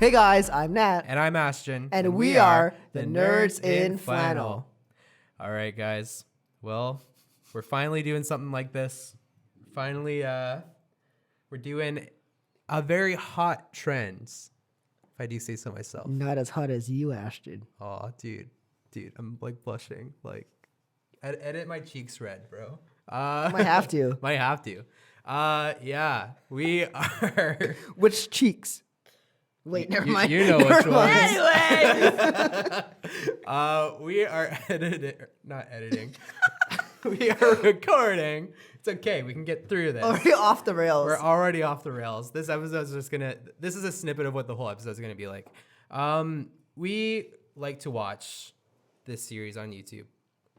Hey guys, I'm Nat. And I'm Ashton. And we are the Nerds in Flannel. All right, guys. Well, we're finally doing something like this. Finally, we're doing a very hot trends, if I do say so myself. Not as hot as you, Ashton. Oh, dude, I'm like blushing. Like, edit my cheeks red, bro. Might have to. Might have to. Yeah, we are. Which cheeks? Wait, never mind. You know which one. Anyway. We are not editing. We are recording. It's okay. We can get through this. Already off the rails. We're already off the rails. This episode's just this is a snippet of what the whole episode's gonna be like. We like to watch this series on YouTube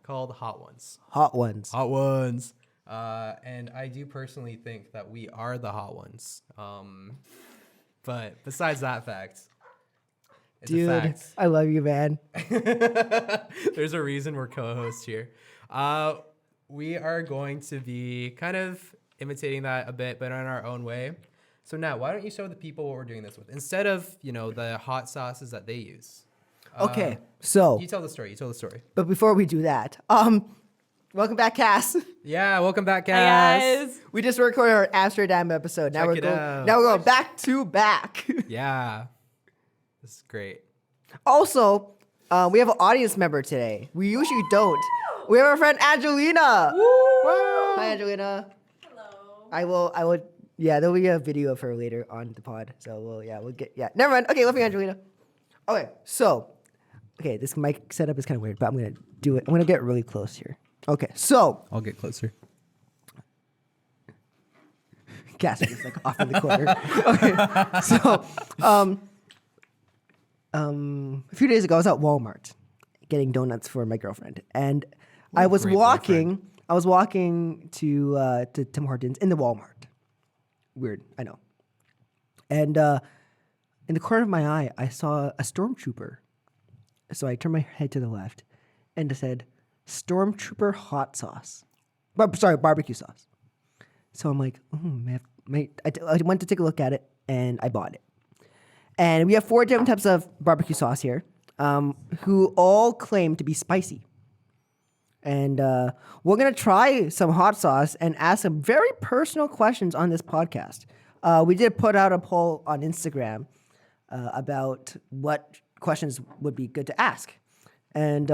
called Hot Ones. Hot Ones. Hot Ones. And I do personally think that we are the hot ones. But besides that fact, it's Dude, a fact. I love you, man. There's a reason we're co-hosts here. We are going to be kind of imitating that a bit, but in our own way. So now, why don't you show the people what we're doing this with instead of the hot sauces that they use? Okay, so You tell the story. but before we do that, welcome back, Cass. Yeah, welcome back, Hey guys. guys. We just recorded our Amsterdam episode. Now Check it out. Now we're going back to back. Yeah, this is great. Also, we have an audience member today. We usually don't. We have our friend Angelina. Hi, Angelina. Hello. I will. Yeah, there'll be a video of her later on the pod. So we'll get. Never mind. Okay, love you, Angelina. Okay, so, this mic setup is kind of weird, but I'm gonna do it. I'm gonna get really close here. Okay, so I'll get closer. Casper is like off in the corner. Okay, so a few days ago, I was at Walmart getting donuts for my girlfriend, and I was great walking. I was walking to Tim Hortons in the Walmart. Weird, I know. And in the corner of my eye, I saw a stormtrooper. So I turned my head to the left, and it said, "Stormtrooper hot sauce." Barbecue sauce. So I'm like, I went to take a look at it, and I bought it. And we have 4 different types of barbecue sauce here, who all claim to be spicy. And we're going to try some hot sauce and ask some very personal questions on this podcast. We did put out a poll on Instagram about what questions would be good to ask. And,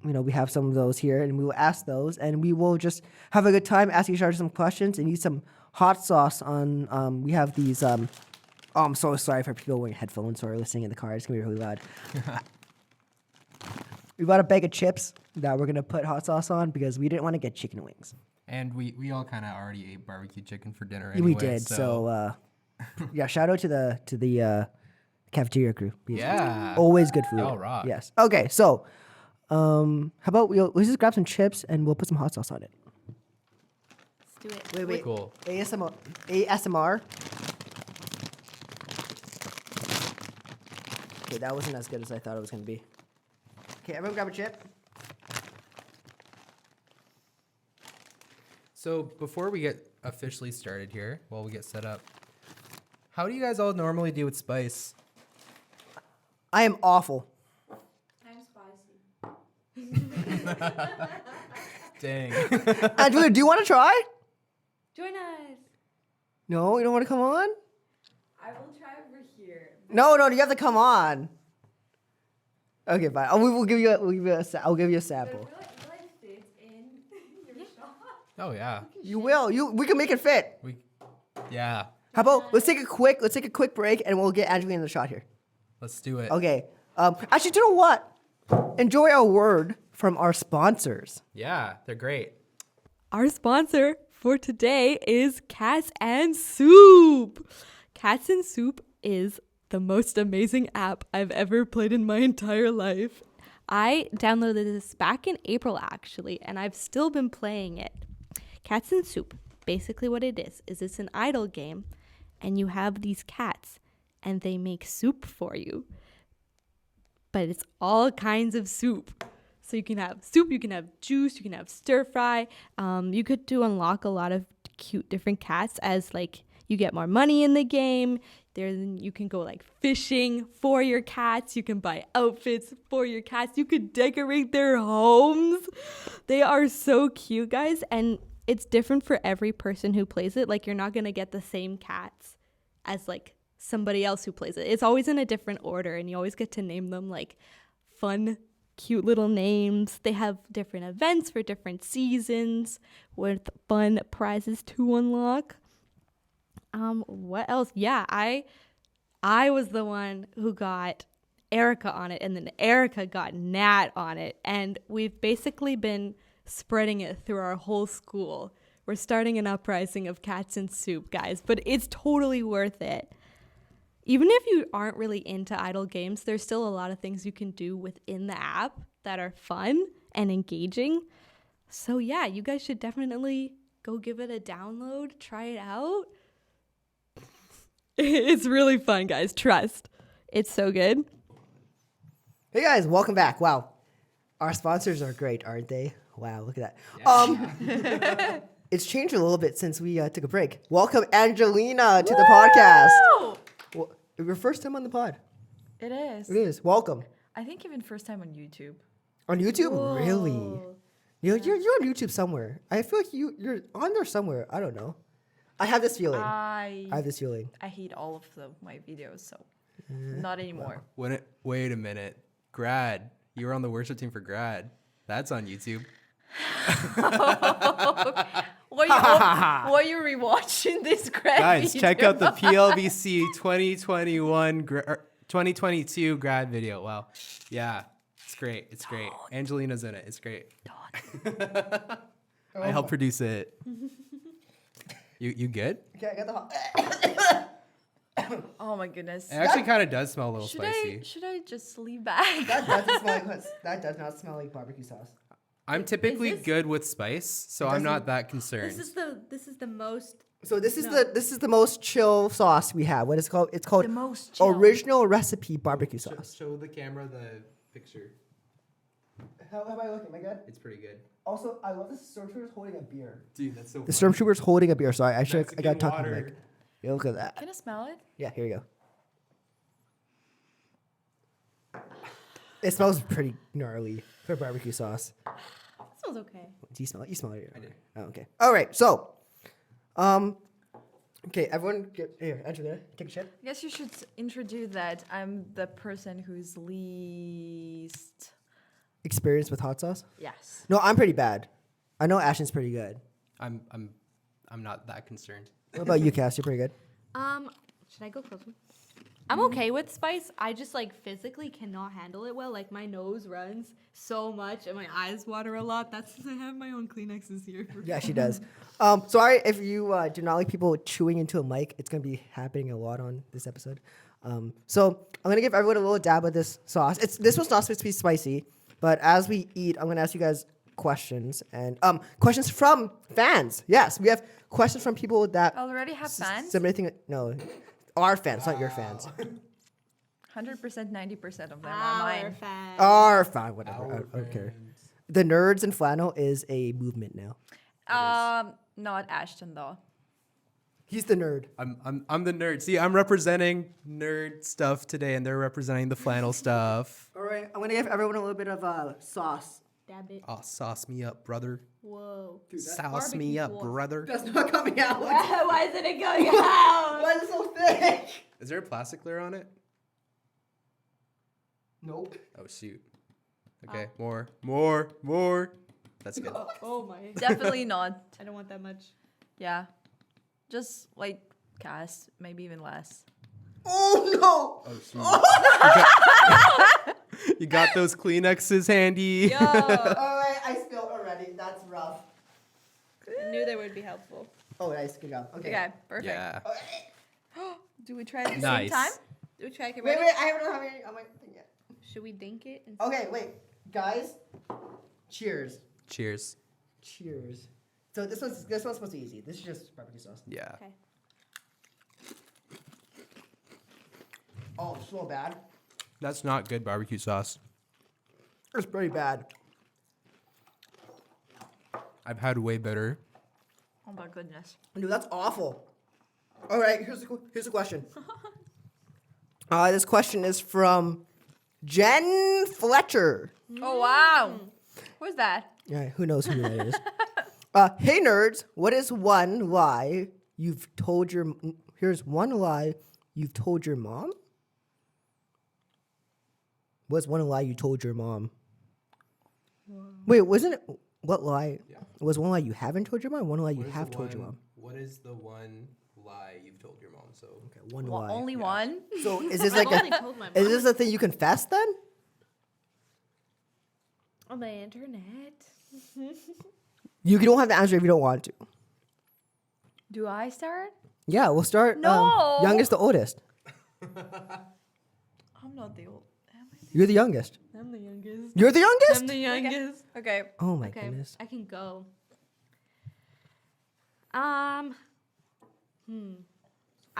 we have some of those here, and we will ask those, and we will just have a good time asking each other some questions and use some hot sauce on, we have these, I'm so sorry for people wearing headphones or listening in the car. It's going to be really loud. We bought a bag of chips that we're going to put hot sauce on because we didn't want to get chicken wings. And we all kind of already ate barbecue chicken for dinner. We did. So, shout out to the cafeteria crew. Yeah. Always good food. Y'all rock. Yes. Okay, so how about we'll just grab some chips and we'll put some hot sauce on it. Let's do it. Wait. Cool. ASMR. Okay, that wasn't as good as I thought it was going to be. Okay, everyone grab a chip. So before we get officially started here, while we get set up, how do you guys all normally do with spice? I am awful. I'm spicy. Dang. Angela, do you want to try? Join us. No, you don't want to come on? I will try over here. No, you have to come on. Okay, fine. I'll give you a sample. Will it fit in your shot? Oh yeah. You will. We can make it fit. Yeah. How about let's take a quick break and we'll get Angelina in the shot here. Let's do it. Okay. Actually, do you know what? Enjoy a word from our sponsors. Yeah, they're great. Our sponsor for today is Cats and Soup. Cats and Soup is the most amazing app I've ever played in my entire life. I downloaded this back in April, actually, and I've still been playing it. Cats and Soup, basically what it is it's an idle game, and you have these cats, and they make soup for you. But it's all kinds of soup. So you can have soup, you can have juice, you can have stir fry. You could unlock a lot of cute different cats as you get more money in the game. Then you can go like fishing for your cats. You can buy outfits for your cats. You could decorate their homes. They are so cute, guys. And it's different for every person who plays it. Like, you're not going to get the same cats as like somebody else who plays it. It's always in a different order, and you always get to name them like fun, cute little names. They have different events for different seasons with fun prizes to unlock. What else? Yeah, I was the one who got Erica on it, and then Erica got Nat on it, and we've basically been spreading it through our whole school. We're starting an uprising of Cats and Soup, guys, but it's totally worth it. Even if you aren't really into idle games, there's still a lot of things you can do within the app that are fun and engaging. So yeah, you guys should definitely go give it a download, try it out. It's really fun, guys. Trust. It's so good. Hey guys, welcome back. Wow, our sponsors are great, aren't they? Wow, look at that. It's changed a little bit since we took a break. Welcome, Angelina, to the podcast. Well, your first time on the pod. It is. It is. Welcome. I think even first time on YouTube. On YouTube? Whoa. Really? You're on YouTube somewhere. I feel like you're on there somewhere. I don't know. I have this feeling. I have this feeling. I hate all of my videos, so not anymore. Wait a minute. Grad. You were on the worship team for Grad. That's on YouTube. Why are you rewatching this grad Guys, video? check out the PLBC 2022 grad video. Wow. Yeah. It's great. It's great. Angelina's in it. It's great. I helped produce it. You good? Okay, I got the hot. Oh my goodness. It actually kind of does smell a little Should spicy. should I just leave back? That does not smell like barbecue sauce. I'm typically this- good with spice, so I'm not that concerned. This is the most. So this is the most chill sauce we have. What is it called? It's called The most chill. original recipe barbecue sauce. Show the camera the picture. How am I looking? Am I good? It's pretty good. Also, I love the stormtrooper's holding a beer. Dude, that's so The stormtrooper's holding a beer. Sorry, I got Mexican talking water. like. Yeah, look at that. Can I smell it? Yeah, here you go. It smells pretty gnarly for barbecue sauce. It smells okay. Do you smell it? You smell it. I did. Oh, okay. All right. So, okay, everyone, get here. Angelina, take a shit. I guess you should introduce that I'm the person who's least. Experience with hot sauce? Yes. No, I'm pretty bad. I know Ashton's pretty good. I'm not that concerned. What about you, Cass? You're pretty good. Should I go closer? I'm okay with spice. I just like physically cannot handle it well. Like my nose runs so much and my eyes water a lot. That's I have my own Kleenexes here. Yeah, she does. Sorry if you do not like people chewing into a mic. It's gonna be happening a lot on this episode. So I'm gonna give everyone a little dab of this sauce. This was not supposed to be spicy, but as we eat, I'm gonna ask you guys questions and questions from fans. Yes, we have questions from people that Already have fans? submitting. No, our fans, not your fans. 100%, 90% of them are mine. Fan. Our fan, whatever. I don't care. The Nerds and Flannel is a movement now. Not Ashton though. He's the nerd. I'm the nerd. See, I'm representing nerd stuff today, and they're representing the flannel stuff. All right, I'm gonna give everyone a little bit of sauce. Dab it. Oh, sauce me up, brother. Whoa. Sauce me up, brother. That's not coming out. Why isn't it going out? Why is it so thick? Is there a plastic layer on it? Nope. Oh shoot. Okay, more. That's good. Oh my. Definitely not. I don't want that much. Yeah. Just like Cass, maybe even less. Oh no! Oh shoot. You got those Kleenexes handy. Yo. All right, I spilled already. That's rough. I knew that would be helpful. Oh, nice. Good job. Okay. Okay, perfect. Yeah. Do we try it at the Nice. same time? Do we try it? Wait, I haven't have any on my thing yet. Should we dink it? And Okay, wait, guys. Cheers. Cheers. Cheers. So this one's supposed to be easy. This is just barbecue sauce. Yeah. Okay. Oh, it's so bad. That's not good barbecue sauce. It's pretty bad. I've had way better. Oh my goodness. Dude, that's awful. All right, here's a question. This question is from Jen Fletcher. Oh wow. Who's that? Yeah, who knows who that is? Hey nerds, what is one lie you've told your? Here's one lie you've told your mom. What's one lie you told your mom? Wait, wasn't it? What lie? Yeah. Was one lie you haven't told your mom? One lie you What is have the told your one- mom? What is the one lie you've told your mom? So Okay, one Well, lie. only one. So is this I've like only told my is mom this a thing you confess then? on the internet. You don't have to answer if you don't want to. Do I start? Yeah, we'll start No. youngest to oldest. I'm not the old. Am I? You're the youngest. I'm the youngest. You're the youngest? I'm the youngest. Okay. Oh my Okay, goodness. I can go. I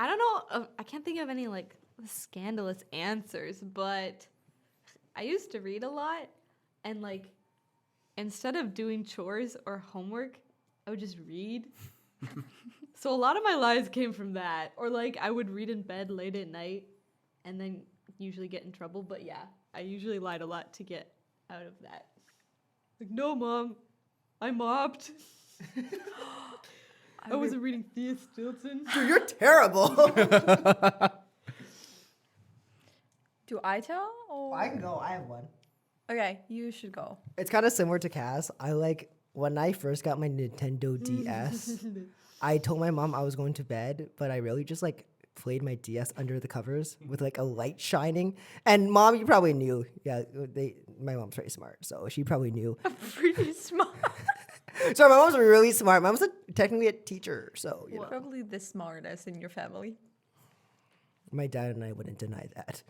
don't know. I can't think of any like scandalous answers, but I used to read a lot, and like instead of doing chores or homework, I would just read. So a lot of my lies came from that, or like I would read in bed late at night, and then usually get in trouble. But yeah, I usually lied a lot to get out of that. Like, no, mom, I mopped. I wasn't reading Thea Stilton. Dude, you're terrible. Do I tell? Or? I can go. I have one. Okay, you should go. It's kind of similar to Cass. I like when I first got my Nintendo DS, I told my mom I was going to bed, but I really just like played my DS under the covers with like a light shining. And mom, you probably knew. Yeah, my mom's very smart, so she probably knew. Pretty smart. So my mom's really smart. Mom's technically a teacher, so you know. Probably the smartest in your family. My dad and I wouldn't deny that.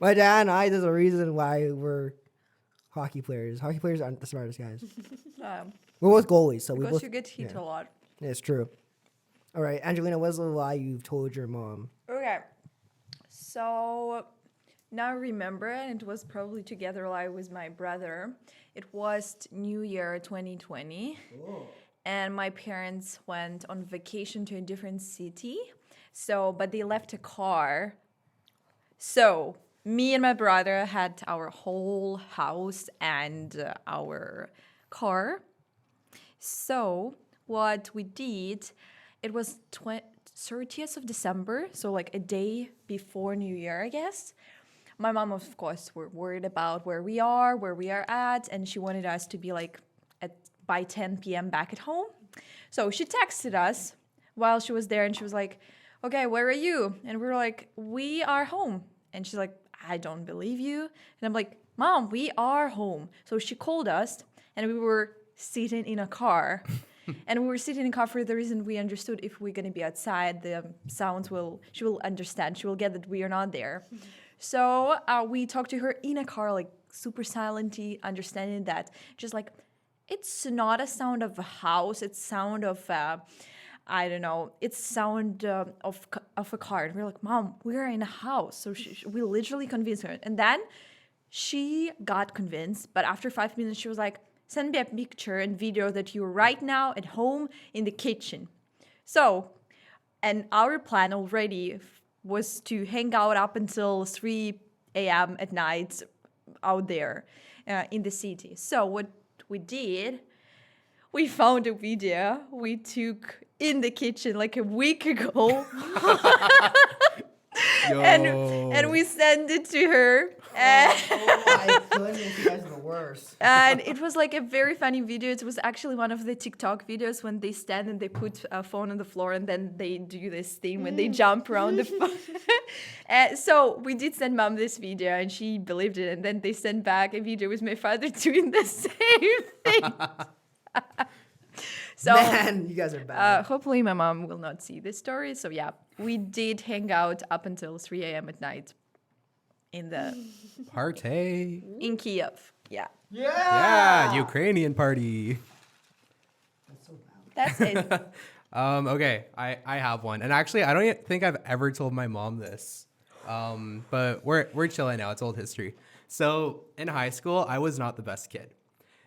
My dad and I, there's a reason why we're hockey players. Hockey players aren't the smartest guys. We're both goalies, so we Because both. you get hit yeah. a lot. It's true. All right, Angelina, what's the lie you've told your mom? Okay. So now I remember, and it was probably together lie with my brother. It was New Year 2020. And my parents went on vacation to a different city. So, but they left a car. So, me and my brother had our whole house and our car. So, what we did, it was 30th of December, so like a day before New Year, I guess. My mom, of course, were worried about where we are at, and she wanted us to be like by 10 p.m. back at home. So she texted us while she was there, and she was like, okay, where are you? And we were like, we are home. And she's like, I don't believe you. And I'm like, Mom, we are home. So she called us, and we were sitting in a car. And we were sitting in a car for the reason we understood if we're going to be outside, the sounds she will understand. She will get that we are not there. So we talked to her in a car, like super silently, understanding that just like, it's not a sound of a house. It's sound of, I don't know. It's sound of a car. And we're like, Mom, we're in a house. So we literally convinced her. And then she got convinced. But after 5 minutes, she was like, send me a picture and video that you're right now at home in the kitchen. So, and our plan already was to hang out up until 3 a.m. at night out there in the city. So what we did, we found a video we took in the kitchen like a week ago. And we sent it to her. Oh my goodness, you guys are the worst. And it was like a very funny video. It was actually one of the TikTok videos when they stand and they put a phone on the floor and then they do this thing when they jump around the phone. So we did send Mom this video and she believed it. And then they sent back a video with my father doing the same thing. So, Man, you guys are bad. hopefully my mom will not see this story. So yeah, we did hang out up until 3 a.m. at night in Party. in Kiev. Yeah, Yeah, Ukrainian party. that's it. Okay, I have one, and actually, I don't think I've ever told my mom this. But we're chilling now. It's old history. So in high school, I was not the best kid,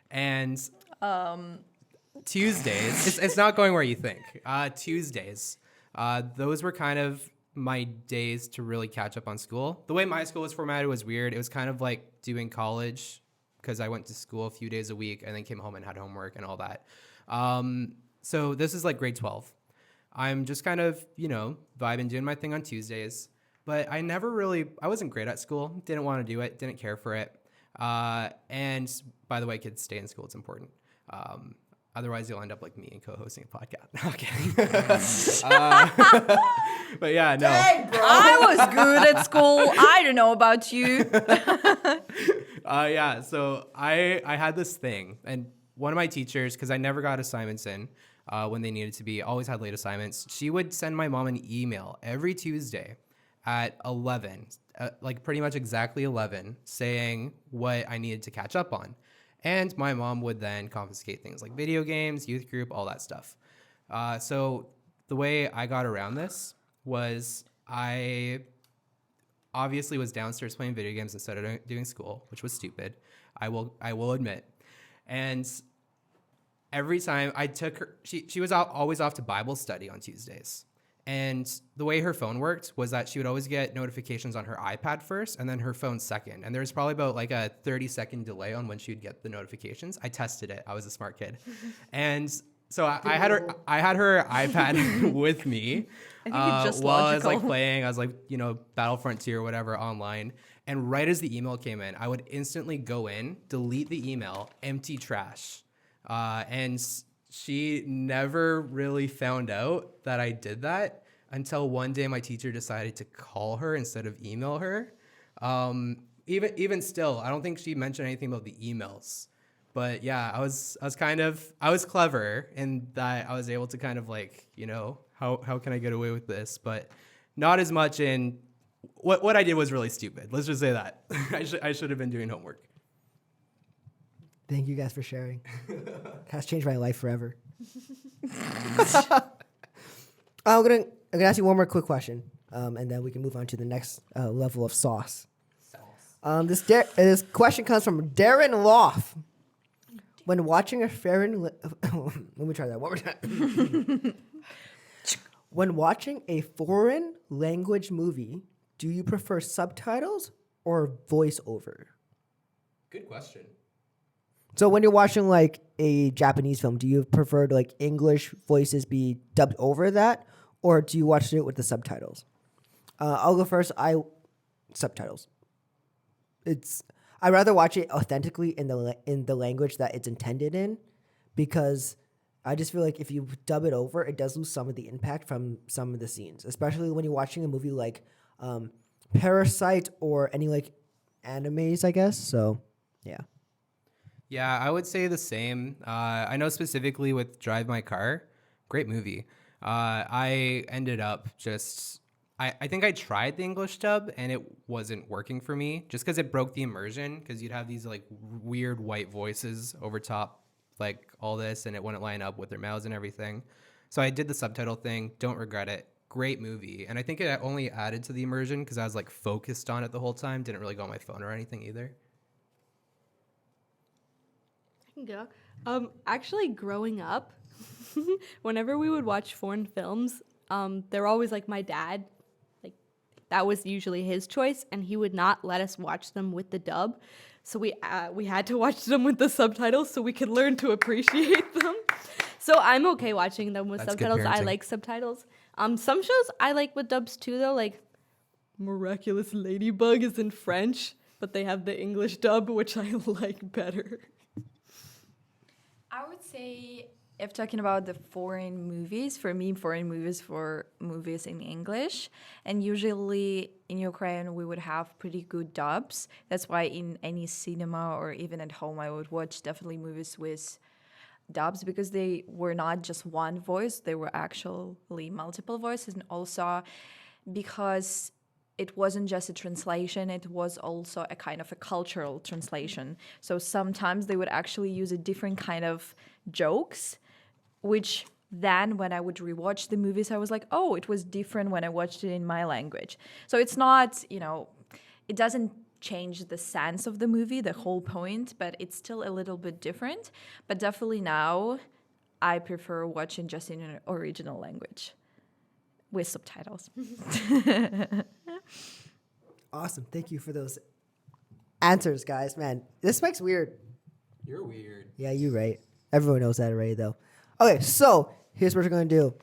and Tuesdays. It's not going where you think. Tuesdays. Those were kind of my days to really catch up on school. The way my school was formatted was weird. It was kind of like doing college because I went to school a few days a week and then came home and had homework and all that. So this is like grade 12. I'm just kind of, vibing, doing my thing on Tuesdays. But I wasn't great at school. Didn't want to do it. Didn't care for it. And by the way, kids, stay in school. It's important. Otherwise, you'll end up like me and co-hosting a podcast. Okay. But yeah, no. Dang, bro. I was good at school. I don't know about you. Yeah, so I had this thing, and one of my teachers, because I never got assignments in when they needed to be, always had late assignments. She would send my mom an email every Tuesday at 11, like pretty much exactly 11, saying what I needed to catch up on. And my mom would then confiscate things like video games, youth group, all that stuff. So the way I got around this was I obviously was downstairs playing video games instead of doing school, which was stupid. I will admit. And every time I took her, she was always off to Bible study on Tuesdays. And the way her phone worked was that she would always get notifications on her iPad first and then her phone second. And there was probably about like a 30-second delay on when she would get the notifications. I tested it. I was a smart kid. And so I had her iPad with me I think it's just while I was logical. like playing. I was like, Battlefront 2 or whatever online. And right as the email came in, I would instantly go in, delete the email, empty trash. And she never really found out that I did that until one day my teacher decided to call her instead of email her. Even still, I don't think she mentioned anything about the emails. But yeah, I was clever in that I was able to kind of like, how can I get away with this? But not as much in what I did was really stupid. Let's just say that. I should have been doing homework. Thank you guys for sharing. Has changed my life forever. I'm gonna ask you one more quick question, and then we can move on to the next level of sauce. This question comes from Darren Loff. When watching a foreign, let me try that one more time. When watching a foreign language movie, do you prefer subtitles or voiceover? Good question. So when you're watching like a Japanese film, do you prefer like English voices be dubbed over that, or do you watch it with the subtitles? I'll go first. Subtitles. I'd rather watch it authentically in the language that it's intended in, because I just feel like if you dub it over, it does lose some of the impact from some of the scenes, especially when you're watching a movie like Parasite or any like animes, I guess. So yeah. Yeah, I would say the same. I know specifically with Drive My Car, great movie. I ended up I think I tried the English dub and it wasn't working for me just because it broke the immersion, because you'd have these like weird white voices over top like all this and it wouldn't line up with their mouths and everything. So I did the subtitle thing. Don't regret it. Great movie. And I think it only added to the immersion because I was like focused on it the whole time. Didn't really go on my phone or anything either. Go. Actually, growing up, whenever we would watch foreign films, they're always like my dad. Like that was usually his choice, and he would not let us watch them with the dub. So we had to watch them with the subtitles so we could learn to appreciate them. So I'm okay watching them with That's good subtitles. I parenting. like subtitles. Some shows I like with dubs too, though. Like Miraculous Ladybug is in French, but they have the English dub, which I like better. I would say, if talking about the foreign movies, for me, foreign movies for movies in English, and usually in Ukraine we would have pretty good dubs. That's why in any cinema or even at home I would watch definitely movies with dubs, because they were not just one voice, they were actually multiple voices, and also because it wasn't just a translation, it was also a kind of a cultural translation. So sometimes they would actually use a different kind of jokes, which then when I would rewatch the movies, I was like, oh, it was different when I watched it in my language. So it's not, it doesn't change the sense of the movie, the whole point, but it's still a little bit different. But definitely now I prefer watching just in an original language with subtitles. Awesome. Thank you for those answers, guys. Man, this mic's weird. You're weird. Yeah, you're right. Everyone knows that already, though. Okay, so here's what we're gonna do.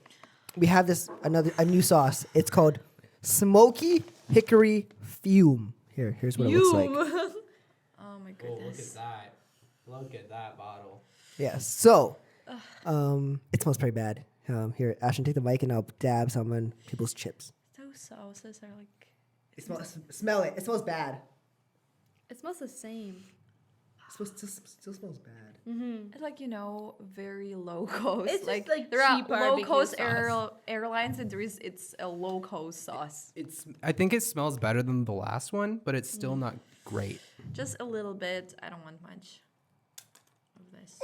We have a new sauce. It's called Smoky Hickory Fume. Here's what it looks like. Oh my Oh, look at goodness. that. Look at that bottle. Yeah. So, it smells pretty bad. Here, Ashton, take the mic and I'll dab some on people's chips. Those sauces are like. Smell it. It smells bad. It smells the same. Still smells bad. It's like, very low cost. It's just like there are cheap low barbecue cost sauce. airlines, and it's a low cost sauce. I think it smells better than the last one, but it's still not great. Just a little bit. I don't want much of this.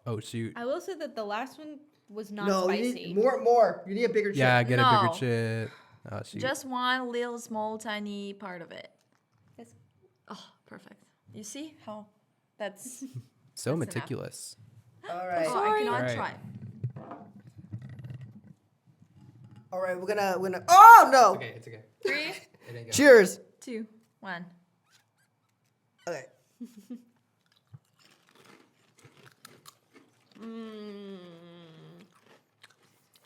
Oh shoot. I will say that the last one was not No, spicy. you need more. You need a bigger chip. Yeah, get a No. bigger chip. Oh shoot. Just one little small tiny part of it. Yes. Oh, perfect. You see how that's. So That's enough. meticulous. All right. Oh, I cannot Alright. try. All right. We're gonna. Oh no! Okay, it's okay. 3, It ain't go. Cheers. 2, 1. Okay.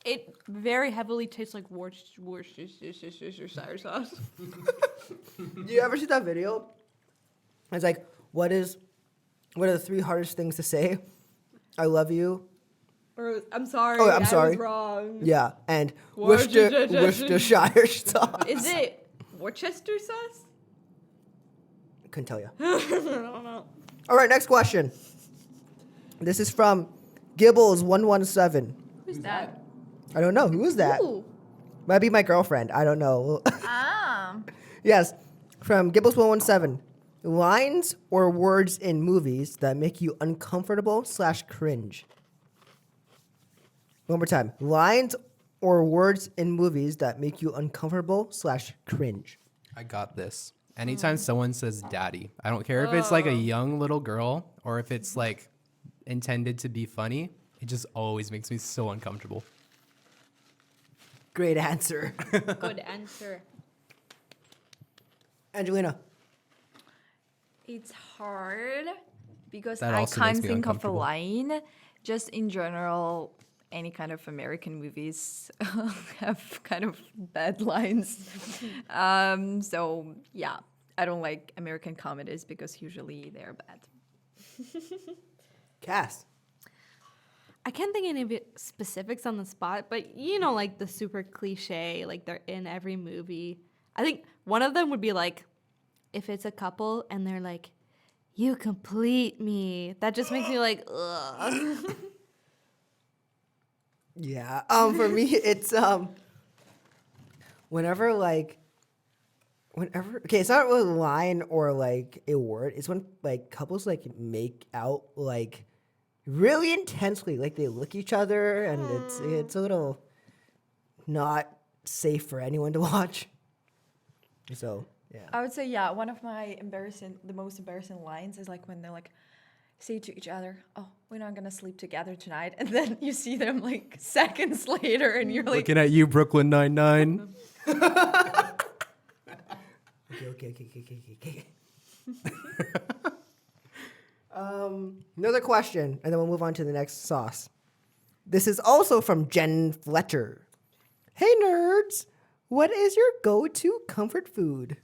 It very heavily tastes like Worcestershire sauce. Do you ever see that video? It's like, what are the 3 hardest things to say? I love you. Or I'm sorry. Oh, I'm I sorry. was wrong. Yeah, and Worcestershire. Worcestershire sauce. Is it Worcester sauce? Couldn't tell you. I don't know. All right, next question. This is from Gibbles117. Who's that? I don't know. Who is that? Ooh. Might be my girlfriend. I don't know. Ah. Yes, from Gibbles117. Lines or words in movies that make you uncomfortable / cringe. One more time. Lines or words in movies that make you uncomfortable / cringe. I got this. Anytime someone says daddy, I don't care if it's like a young little girl or if it's like intended to be funny, it just always makes me so uncomfortable. Great answer. Good answer. Angelina. It's hard because That I also makes can't me think of a uncomfortable. line. Just in general, any kind of American movies have kind of bad lines. So yeah, I don't like American comedies because usually they're bad. Cass. I can't think of any of it specifics on the spot, but like the super cliche, like they're in every movie. I think one of them would be like, if it's a couple and they're like, "You complete me," that just makes me like, ugh. Yeah. For me, it's whenever okay, it's not really a line or like a word. It's when like couples like make out like really intensely, like they look each other, and it's a little not safe for anyone to watch. So yeah. I would say, yeah, one of the most embarrassing lines is like when they're like, say to each other, "Oh, we're not gonna sleep together tonight," and then you see them like seconds later, and you're like, Looking at you, Brooklyn Nine-Nine. Okay. Another question, and then we'll move on to the next sauce. This is also from Jen Fletcher. Hey nerds, what is your go-to comfort food?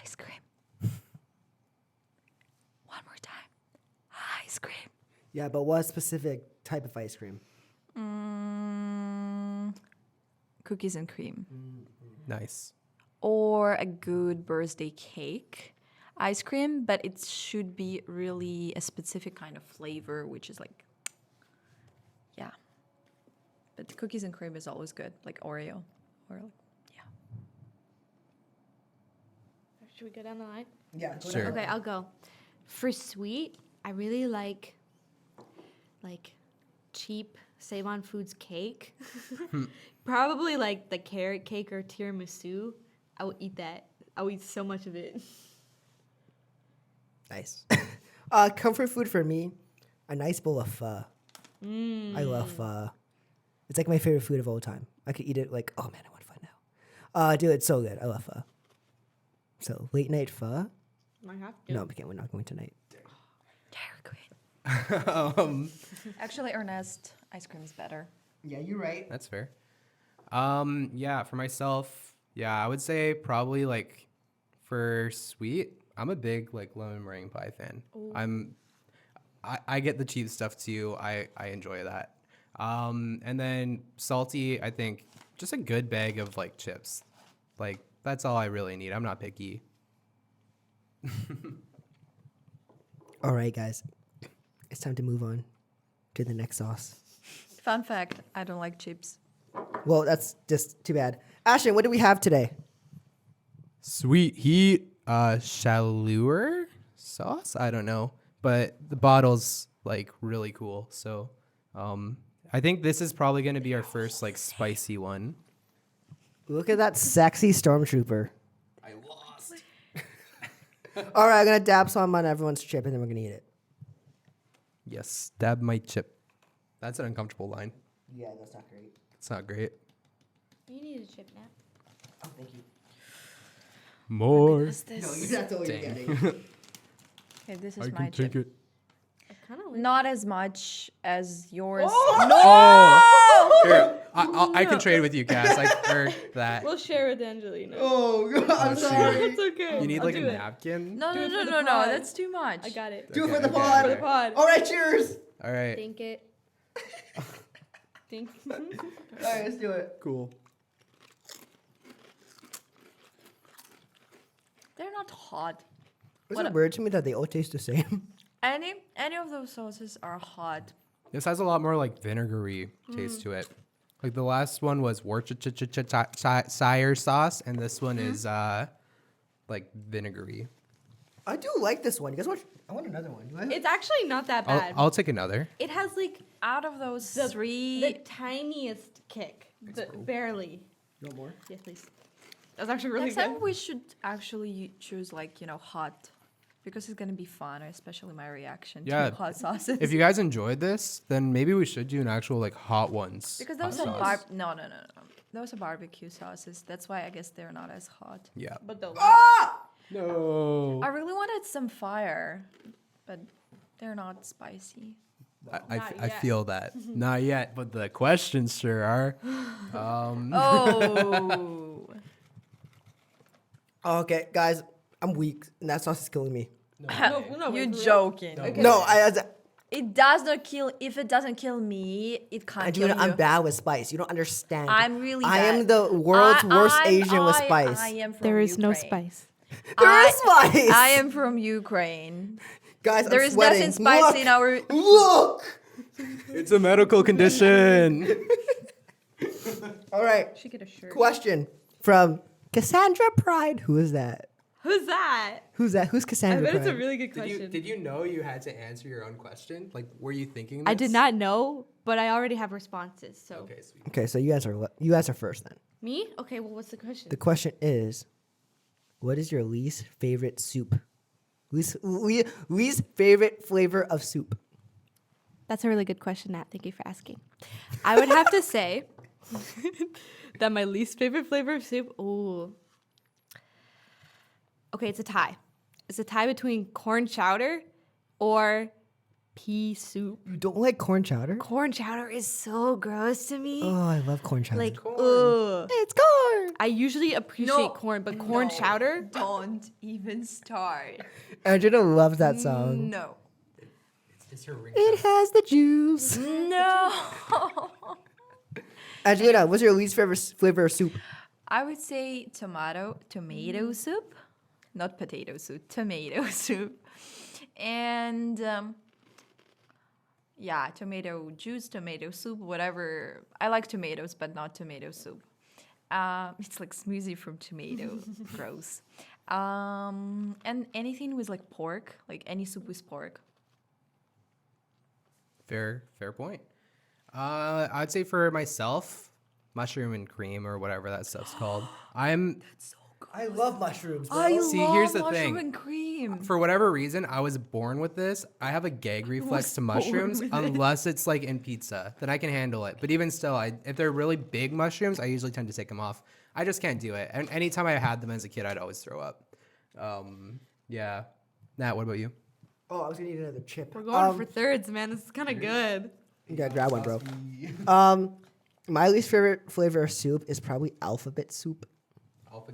ice cream. One more time, ice cream. Yeah, but what specific type of ice cream? Cookies and cream. Nice. Or a good birthday cake. Ice cream, but it should be really a specific kind of flavor, which is like, yeah. But the cookies and cream is always good, like Oreo. Or like, yeah. Should we go down the line? Yeah, Sure. Okay, I'll go. For sweet, I really like cheap Save on Foods cake. Probably like the carrot cake or tiramisu. I will eat that. I will eat so much of it. Nice. Comfort food for me, a nice bowl of pho. I love pho. It's like my favorite food of all time. I could eat it like, oh man, I want pho now. Dude, it's so good. I love pho. So late night pho. Might have to. No, we're not going tonight. Dairy Queen. Actually, Ernest, ice cream is better. Yeah, you're right. That's fair. Yeah, for myself, yeah, I would say probably like for sweet, I'm a big like lemon meringue pie fan. I get the cheap stuff too. I enjoy that. And then salty, I think just a good bag of like chips. Like that's all I really need. I'm not picky. All right, guys. It's time to move on to the next sauce. Fun fact, I don't like chips. Well, that's just too bad. Ashton, what do we have today? Sweet heat chaleur sauce. I don't know, but the bottle's like really cool. So I think this is probably going to be our first like spicy one. Look at that sexy stormtrooper. I lost. All right, I'm going to dab some on everyone's chip and then we're going to eat it. Yes, stab my chip. That's an uncomfortable line. Yeah, that's not great. It's not great. You need a chip now. Oh, thank you. More. That's all you're Dang. getting. Okay, this is my chip. it. I kind of like. Not as much as yours. Oh! Here, I can trade with you, Cass. Or that. We'll share with Angelina. Oh, God, I'm shoot. sorry. It's okay. You need I'll like a do it. napkin? No, Do no, it no, for the no, no. pod. That's too much. I got it. Do it Okay, for the okay, pod. For okay. the pod. All right, cheers. All right. Think it. Think. All right, let's do it. Cool. They're not hot. Is What it a- weird to me that they all taste the same? Any of those sauces are hot. This has a lot more like vinegary taste to it. Like the last one was Worcestershire sauce, and this one is like vinegary. I do like this one. You guys want? I want another one. Do I? It's actually not that bad. I'll take another. It has like Out of those the three, tiniest kick. Barely. No more. Yes, please. That's actually really next good. time we should actually choose like hot, because it's gonna be fun, especially my reaction Yeah. to hot sauces. If you guys enjoyed this, then maybe we should do an actual like hot ones. because hot those are sauce. no. Those are barbecue sauces. That's why I guess they're not as hot. Yeah. But the No. I really wanted some fire, but they're not spicy. Not I yet. feel that. Not yet, but the questions sure are. Oh, Okay, guys, I'm weak, and that sauce is killing me. no, you're for real. joking. Okay. No, It does not kill. If it doesn't kill me, it can't kill Angelina, you. I'm bad with spice. You don't understand. I'm really I bad. am the world's worst Asian with I spice. am from There is no Ukraine. spice. There is spice. I am from Ukraine. Guys, There I'm is sweating. nothing spicy Look, in our. Look. It's a medical condition. All right. She get a shirt. Question from Cassandra Pride. Who is that? Who's that? Who's that? Who's I Cassandra bet Pride? it's a really good question. Did you know you had to answer your own question? Like, were you thinking? I this? did not know, but I already have responses. So Okay, sweet. Okay, so you answer first then. me? Okay. Well, what's the question? The question is, what is your least favorite soup? Least favorite flavor of soup. That's a really good question, Nat. Thank you for asking. I would have to say that my least favorite flavor of soup. Ooh. Okay, it's a tie. It's a tie between corn chowder or pea soup. You don't like corn chowder? Corn chowder is so gross to me. Oh, I love corn chowder. Like, ugh. it's corn. I usually appreciate corn, but corn chowder. Don't even start. Angelina loves that song. No. It's her ring. It has the juice. No. Angelina, what's your least favorite flavor of soup? I would say tomato soup, not potato soup, tomato soup, and yeah, tomato juice, tomato soup, whatever. I like tomatoes, but not tomato soup. It's like smoothie from tomato, gross. And anything with like pork, like any soup with pork. Fair point. I'd say for myself, mushroom and cream or whatever that stuff's called. That's so good. I love mushrooms, bro. I See, love here's the mushroom thing. and cream. For whatever reason, I was born with this. I have a gag reflex to born mushrooms with it. unless it's like in pizza. Then I can handle it. But even still, if they're really big mushrooms, I usually tend to take them off. I just can't do it. And anytime I had them as a kid, I'd always throw up. Yeah. Nat, what about you? Oh, I was gonna eat another chip. We're going for thirds, man. This is kind of good. You gotta grab one, bro. My least favorite flavor of soup is probably alphabet soup.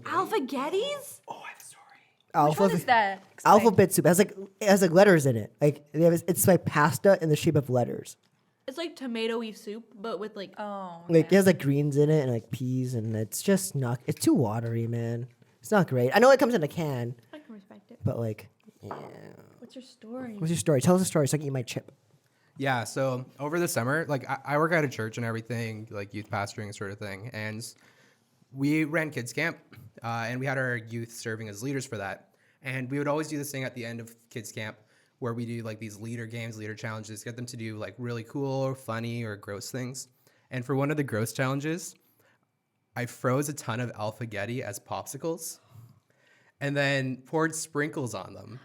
Alphagettis? Oh, I have a story. Which one is that? Explain. Alphabet soup. It has like letters in it. Like it's like pasta in the shape of letters. It's like tomatoey soup, but with like Oh. Like it has like greens in it and like peas, and it's just not. It's too watery, man. It's not great. I know it comes in a can, I can respect it. but like, yeah. What's your story? What's your story? Tell us a story so I can eat my chip. Yeah, so over the summer, like I work at a church and everything, like youth pastoring sort of thing, and we ran kids camp, and we had our youth serving as leaders for that. And we would always do this thing at the end of kids camp where we do like these leader games, leader challenges, get them to do like really cool or funny or gross things. And for one of the gross challenges, I froze a ton of Alphagetti as popsicles and then poured sprinkles on them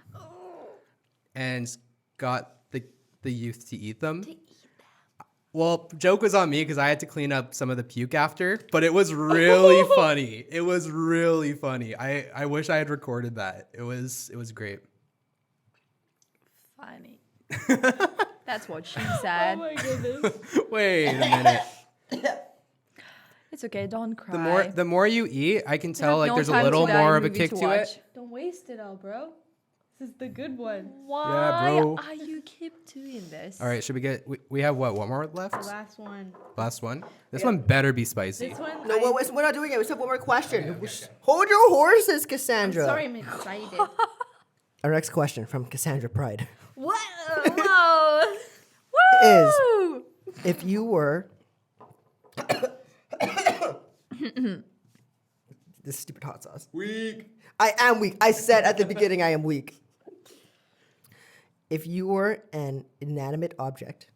and got the youth to eat them. Well, joke was on me because I had to clean up some of the puke after, but it was really funny. It was really funny. I wish I had recorded that. It was great. Funny. That's what she said. Oh my goodness. Wait a minute. It's okay, don't cry. The more you eat, I can You tell have like no there's a time to little die more of a movie kick to to watch. it. Don't waste it all, bro. This is the good one. Why bro. are you keep doing this? All right, should we get? We have what? One more The left. last one. Last one. This one better be spicy. This one. No, we're not doing it. We still have one more question. Hold your horses, Cassandra. Sorry, I'm excited. Our next question from Cassandra Pride Whoa! Whoa! is Woo! if you were. This stupid hot sauce. Weak. I am weak. I said at the beginning I am weak. If you were an inanimate object,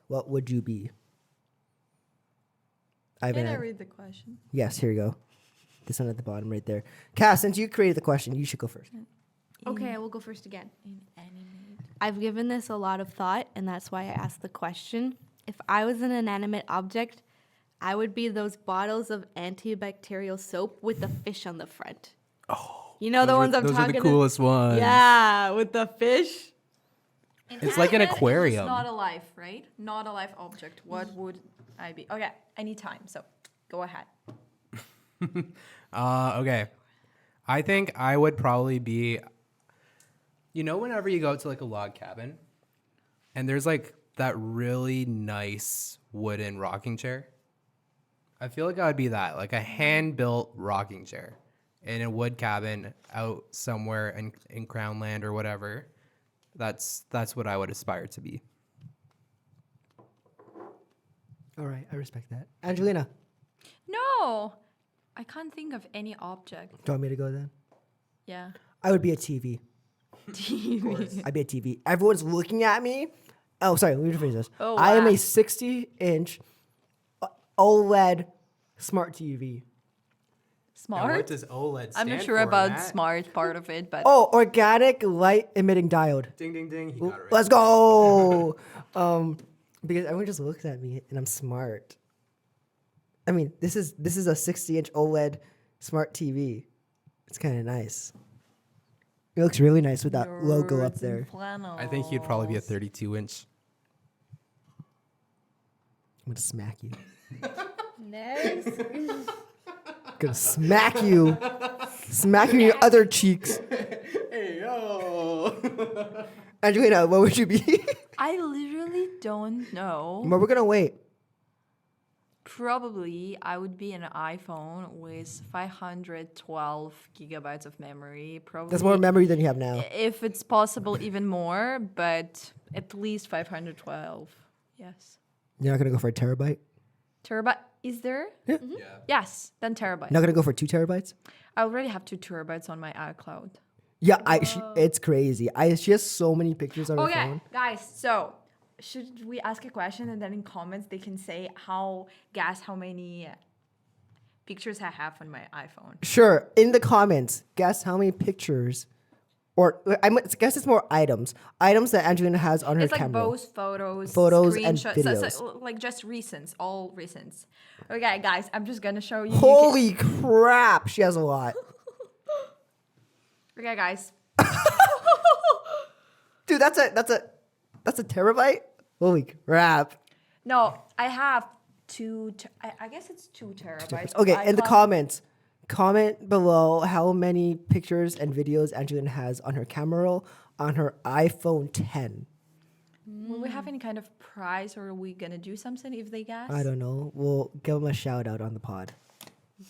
what would you be? Can I read the question? Yes, here you go. This one at the bottom right there. Cass, since you created the question, you should go first. Okay, I will go first again. Inanimate. I've given this a lot of thought, and that's why I asked the question. If I was an inanimate object, I would be those bottles of antibacterial soap with the fish on the front. Oh, you know the ones I'm those talking are the coolest ones. Yeah, with the fish. It's like an Inanimate is aquarium. not alive, right? Not a live object. What would I be? Okay, anytime. So go ahead. Okay. I think I would probably be. You know, whenever you go out to like a log cabin, and there's like that really nice wooden rocking chair. I feel like I would be that, like a hand-built rocking chair in a wood cabin out somewhere in Crown Land or whatever. That's what I would aspire to be. All right, I respect that. Angelina, No, I can't think of any object. do you want me to go then? Yeah. I would be a TV. TV. I'd be a TV. Everyone's looking at me. Oh, sorry, let me rephrase this. Oh, I am wow. a 60-inch OLED smart TV. Smart. does OLED I'm not sure about smart part of it, but Oh, organic light emitting diode. Ding, ding, ding. He got it right. Let's go. Because everyone just looks at me and I'm smart. I mean, this is a 60-inch OLED smart TV. It's kind of nice. It looks really nice with that logo up Nerds in there. flannels. I think he'd probably be a 32-inch. I'm gonna smack you. Next. Gonna smack you. Smack you in your other cheeks. Hey, yo. Angelina, what would you be? I literally don't know. But we're gonna wait. Probably I would be an iPhone with 512 gigabytes of memory. Probably That's more memory than you have now. if it's possible, even more, but at least 512. Yes. You're not gonna go for a terabyte? Terabyte is there? Yeah. Yeah. Yes, then terabyte. Not gonna go for 2 terabytes? I already have 2 terabytes on my iCloud. Yeah, it's crazy. She has so many pictures on her Okay, phone. guys, so should we ask a question and then in comments they can say how many pictures I have on my iPhone. Sure. In the comments, guess how many pictures, or guess it's more items. Items that Angelina has on her It's like camera. both photos And screenshots, videos. like just recents, all recents. Okay, guys, I'm just gonna show you. Holy crap! She has a lot. Okay, guys. Dude, that's a terabyte. Holy crap! No, I have I guess it's 2 terabytes. Okay, in the iCloud. comments, comment below how many pictures and videos Angelina has on her camera roll on her iPhone 10. Will we have any kind of prize, or are we gonna do something if they guess? I don't know. We'll give them a shout out on the pod.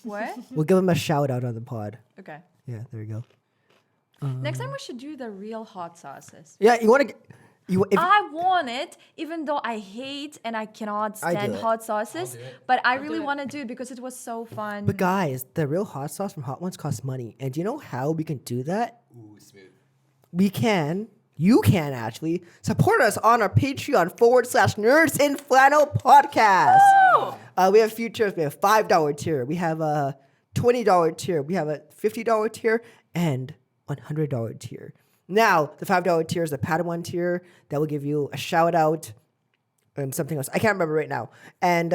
What? We'll give them a shout out on the pod. Okay. Yeah, there we go. Next time we should do the real hot sauces. Yeah, you want to? I want it, even though I hate and I cannot I do stand it. hot sauces. But I really want to do it because it was so fun. But guys, the real hot sauce from Hot Ones costs money, and do you know how we can do that? Ooh, smooth. We can. You can actually support us on our Patreon /Nerds in Flannel podcast. We have a few tiers. We have $5 tier. We have a $20 tier. We have a $50 tier and $100 tier. Now, the $5 tier is the Padawan tier that will give you a shout out and something else. I can't remember right now. And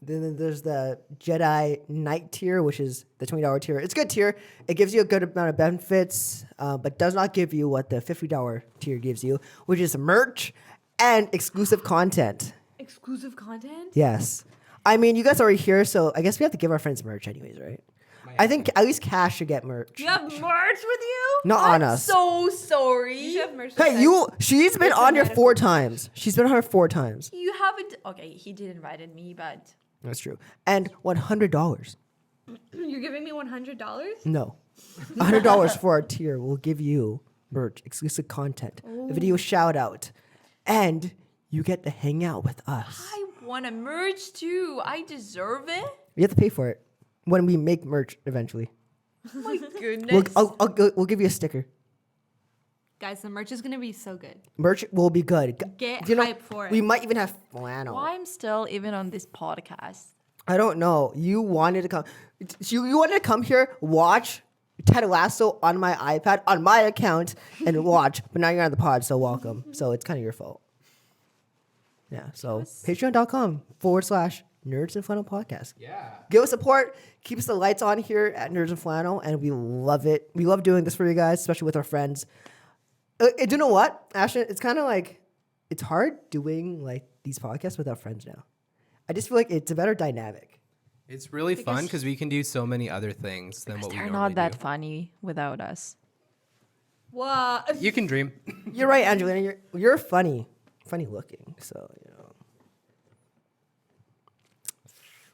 then there's the Jedi Knight tier, which is the $20 tier. It's a good tier. It gives you a good amount of benefits, but does not give you what the $50 tier gives you, which is merch and exclusive content. Exclusive content? Yes. I mean, you guys are already here, so I guess we have to give our friends merch anyways, right? I think at least Cash should get merch. You have merch with you? Not on us. So sorry. You should have merch. Hey, she's been on here 4 times. She's been on here 4 times. You haven't. Okay, he did invited me, but That's true. And $100. You're giving me $100? No. $100 for our tier will give you merch, exclusive content, a video shout out, and you get to hang out with us. I want a merch too. I deserve it. You have to pay for it when we make merch eventually. Oh my goodness. We'll give you a sticker. Guys, the merch is going to be so good. Merch will be good. Get You know, hype for it. we might even have flannel. Why I'm still even on this podcast? I don't know. You wanted to come. You wanted to come here, watch Ted Lasso on my iPad, on my account, and watch. But now you're on the pod, so welcome. So it's kind of your fault. Yeah. So patreon.com /Nerds and Flannel podcast. Yeah. Give us support. Keep us the lights on here at Nerds and Flannel, and we love it. We love doing this for you guys, especially with our friends. Do you know what, Ashton? It's kind of like it's hard doing like these podcasts without friends now. I just feel like it's a better dynamic. It's really fun because we can do so many other things than what we They're normally not that do. funny without us. What? You can dream. You're right, Angelina. You're funny looking. So you know.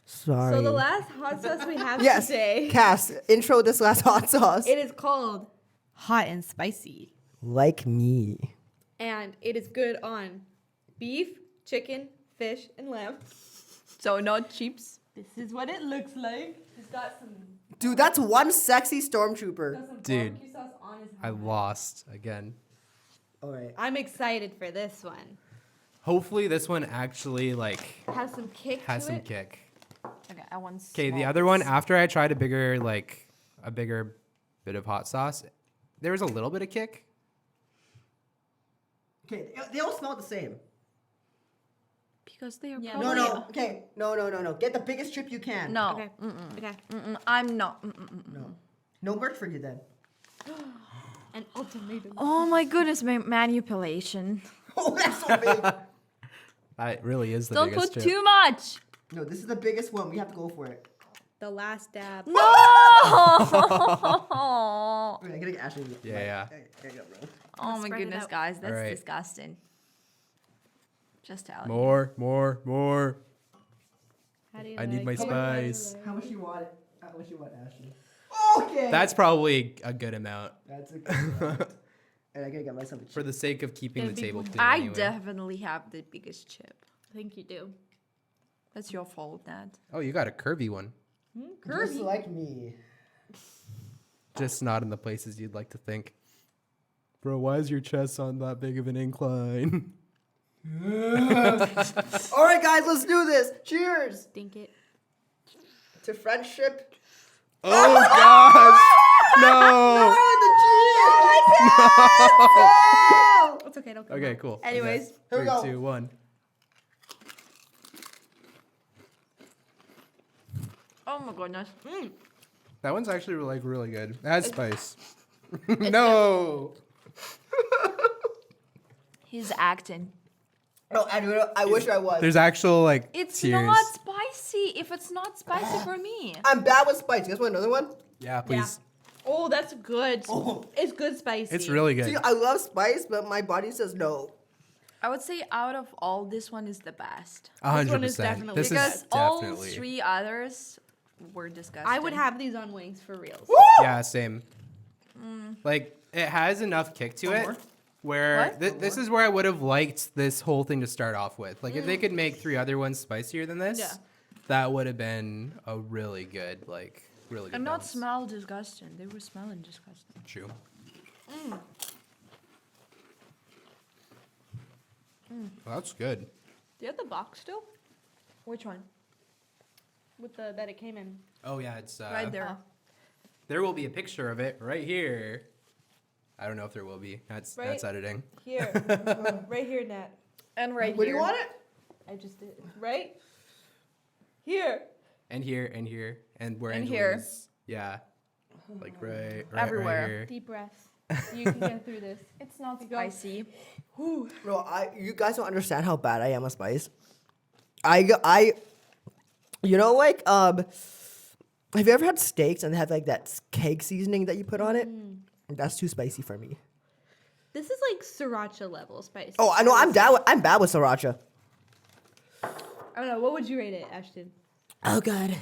Sorry. So the last hot sauce we have yes, today, Cass, intro this last hot sauce. it is called Hot and Spicy. Like me. And it is good on beef, chicken, fish, and lamb. So not chips. This is what it looks like. It's got some, Dude, that's one sexy stormtrooper. Dude. barbecue sauce on his I lost again. All right. I'm excited for this one. Hopefully this one actually like Has some kick has to some it. kick. Okay, I want. Okay, the small other one piece. after I tried a bigger bit of hot sauce, there was a little bit of kick. Okay, they all smell the same. Because they are Yeah, probably. No. Okay. No. Get the biggest chip you can. No. Okay. Okay. I'm not. No. No merch for you then. An ultimatum. Oh my goodness, manipulation. Oh, that's so big. That really is the Don't biggest put chip. too much. No, this is the biggest one. We have to go for it. The last dab. No. Okay, I gotta get Ashley. Yeah. There you go, bro. Oh my Spread it goodness, out. guys, that's Alright. disgusting. Just tell you. More. How do you I need my like it? spice. How much you want it? How much you want, Ashley? Okay. That's probably a good amount That's a good amount. And I gotta get myself a chip. for the sake of keeping the It'd be table one. clean. I anyway. definitely have the biggest chip. I think you do. That's your fault, Dad. Oh, you got a curvy one. Just like me. Just not in the places you'd like to think. Bro, why is your chest on that big of an incline? All right, guys, let's do this. Cheers. Stink it. to friendship. Oh gosh. No. It's okay. Don't come Okay, out. cool. Anyways, Here we Three, go. 2, 1. Oh my goodness. That one's actually like really good. It has spice. No. He's acting. No, I wish I was. There's actual like It's tears. not spicy. If it's not spicy for me. I'm bad with spice. You guys want another one? Yeah, please. oh, that's good. Oh. It's good spicy. It's really good. See, I love spice, but my body says no. I would say out of all, this one is the best. 100%. one is definitely This Because is all definitely. 3 others were disgusting. I would have these on wings for reals. Yeah, same. Like it has enough kick to it. more? Where What? this is where I would have liked this whole thing to start off with. Like if they could make 3 other ones spicier than this, Yeah. that would have been a really good, really good. And not balance. smell disgusting. They were smelling disgusting. True. Well, that's good. Do you have the box still? Which one? With the that it came in. Oh yeah, it's Right there. There will be a picture of it right here. I don't know if there will be. That's Right. editing. Here. Right here, Nat. And right Where here. do you want it? I just did. Right? Here. And here, and where And Angela here. is. Yeah. Like right Everywhere. Right here. Deep breaths. You can get through this. It's not go. spicy. No, you guys don't understand how bad I am with spice. I, you know, like, have you ever had steaks and they have like that cake seasoning that you put on it? That's too spicy for me. This is like sriracha level spicy. Oh, I know. I'm bad with sriracha. I don't know. What would you rate it, Ashton? Oh God.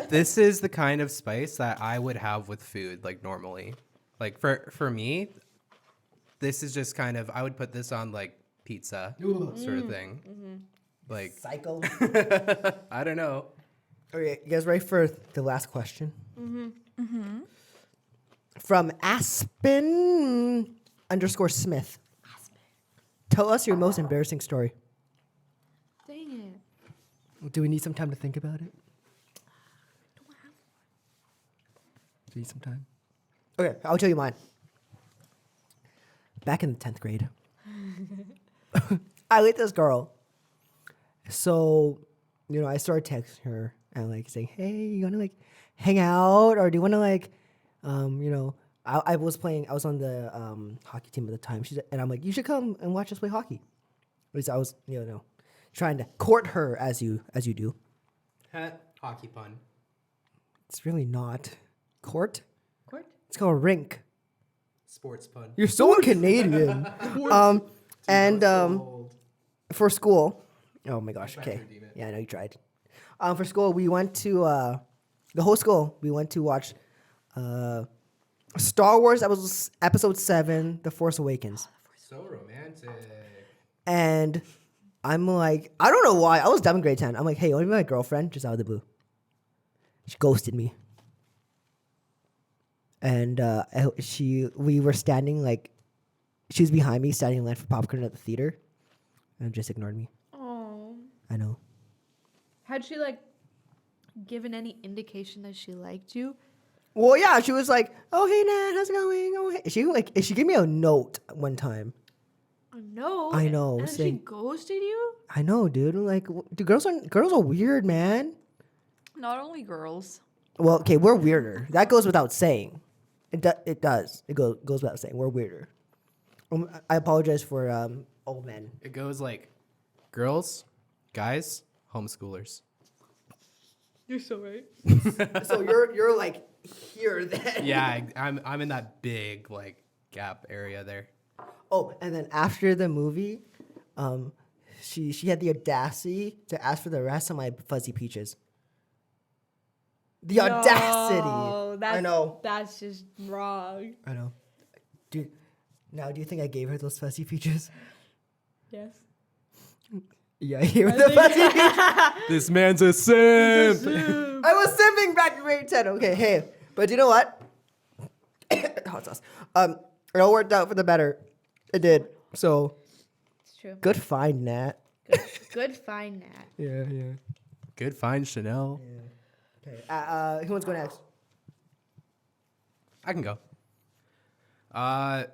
This is the kind of spice that I would have with food, like normally. Like for me, this is just kind of I would put this on like pizza sort of thing. Like Psycho. I don't know. Okay, you guys ready for the last question? From Aspen_Smith. Tell us your most embarrassing story. Dang it. Do we need some time to think about it? Do we need some time? Okay, I'll tell you mine. Back in the 10th grade, I liked this girl. So, you know, I started texting her and like saying, "Hey, you wanna like hang out, or do you wanna like, you know?" I was on the hockey team at the time. And I'm like, "You should come and watch us play hockey." At least I was, you know, trying to court her as you do. Hockey pun. It's really not court. Court? It's called rink. Sports pun. You're so Canadian. For school. Oh my gosh. Okay. redeem it. Yeah, I know you tried. For school, we went to the whole school. We went to watch Star Wars. That was Episode 7, The Force Awakens. So romantic. And I'm like, I don't know why. I was dumb in grade 10. I'm like, hey, you want to be my girlfriend? Just out of the blue. She ghosted me. And we were standing like, she was behind me, standing in line for popcorn at the theater, and just ignored me. Oh. I know. Had she like given any indication that she liked you? Well, yeah, she was like, "Oh, hey, Nat, how's it going?" Oh, hey. She gave me a note one time. No. I know, And she saying- ghosted you? I know, dude. Like, dude, girls are weird, man. Not only girls. Well, okay, we're weirder. That goes without saying. It does. It goes without saying. We're weirder. I apologize for old men. It goes like girls, guys, homeschoolers. You're so right. So you're like here then. Yeah, I'm in that big like gap area there. Oh, and then after the movie, she had the audacity to ask for the rest of my fuzzy peaches. The audacity. I know. That's just wrong. I know. Dude, now do you think I gave her those fuzzy peaches? Yes. Yeah, I gave her the fuzzy peaches. This man's a simp. I was simping back in grade 10. Okay, hey. But you know what? Hot sauce. It all worked out for the better. It did. So, It's true. good find, Nat. Good find, Nat. Yeah. Good find, Chanel. Okay. Who wants to go next? I can go.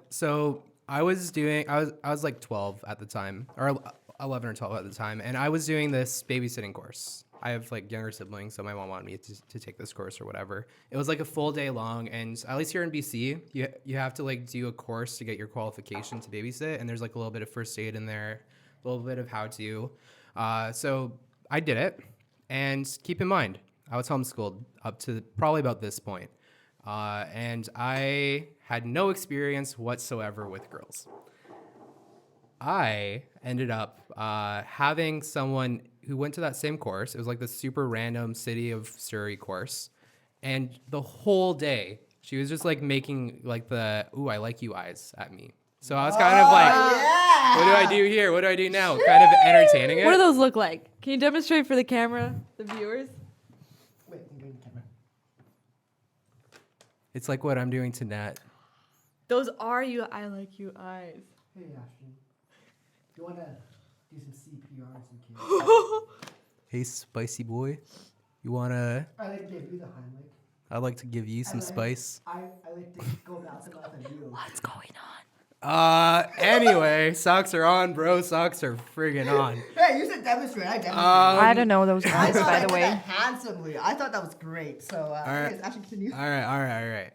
So I was like 12 at the time, or 11 or 12 at the time, and I was doing this babysitting course. I have like younger siblings, so my mom wanted me to take this course or whatever. It was like a full day long, and at least here in BC, you have to like do a course to get your qualification to babysit, and there's like a little bit of first aid in there, a little bit of how to. So I did it, and keep in mind, I was homeschooled up to probably about this point. And I had no experience whatsoever with girls. I ended up having someone who went to that same course. It was like the super random City of Surrey course. And the whole day, she was just like making like the, ooh, I like you eyes at me. So I was kind of like, what do I do here? What do I do now? Kind of entertaining it. What do those look like? Can you demonstrate for the camera, the viewers? Wait, I'm doing the camera. It's like what I'm doing to Nat. Those are you. I like you eyes. Hey, Ashton. You want to do some CPR and some kids? Hey, spicy boy. You want to... I like to give you the Heimlich. I'd like to give you some spice. I like to go bounce it off of you. What's going on? Anyway, socks are on, bro. Socks are friggin' on. Hey, you said demonstrate. I demonstrated. I don't know those I words, thought by I the did way. that handsomely. I thought that was great. So, right. Ashton, continue. All right.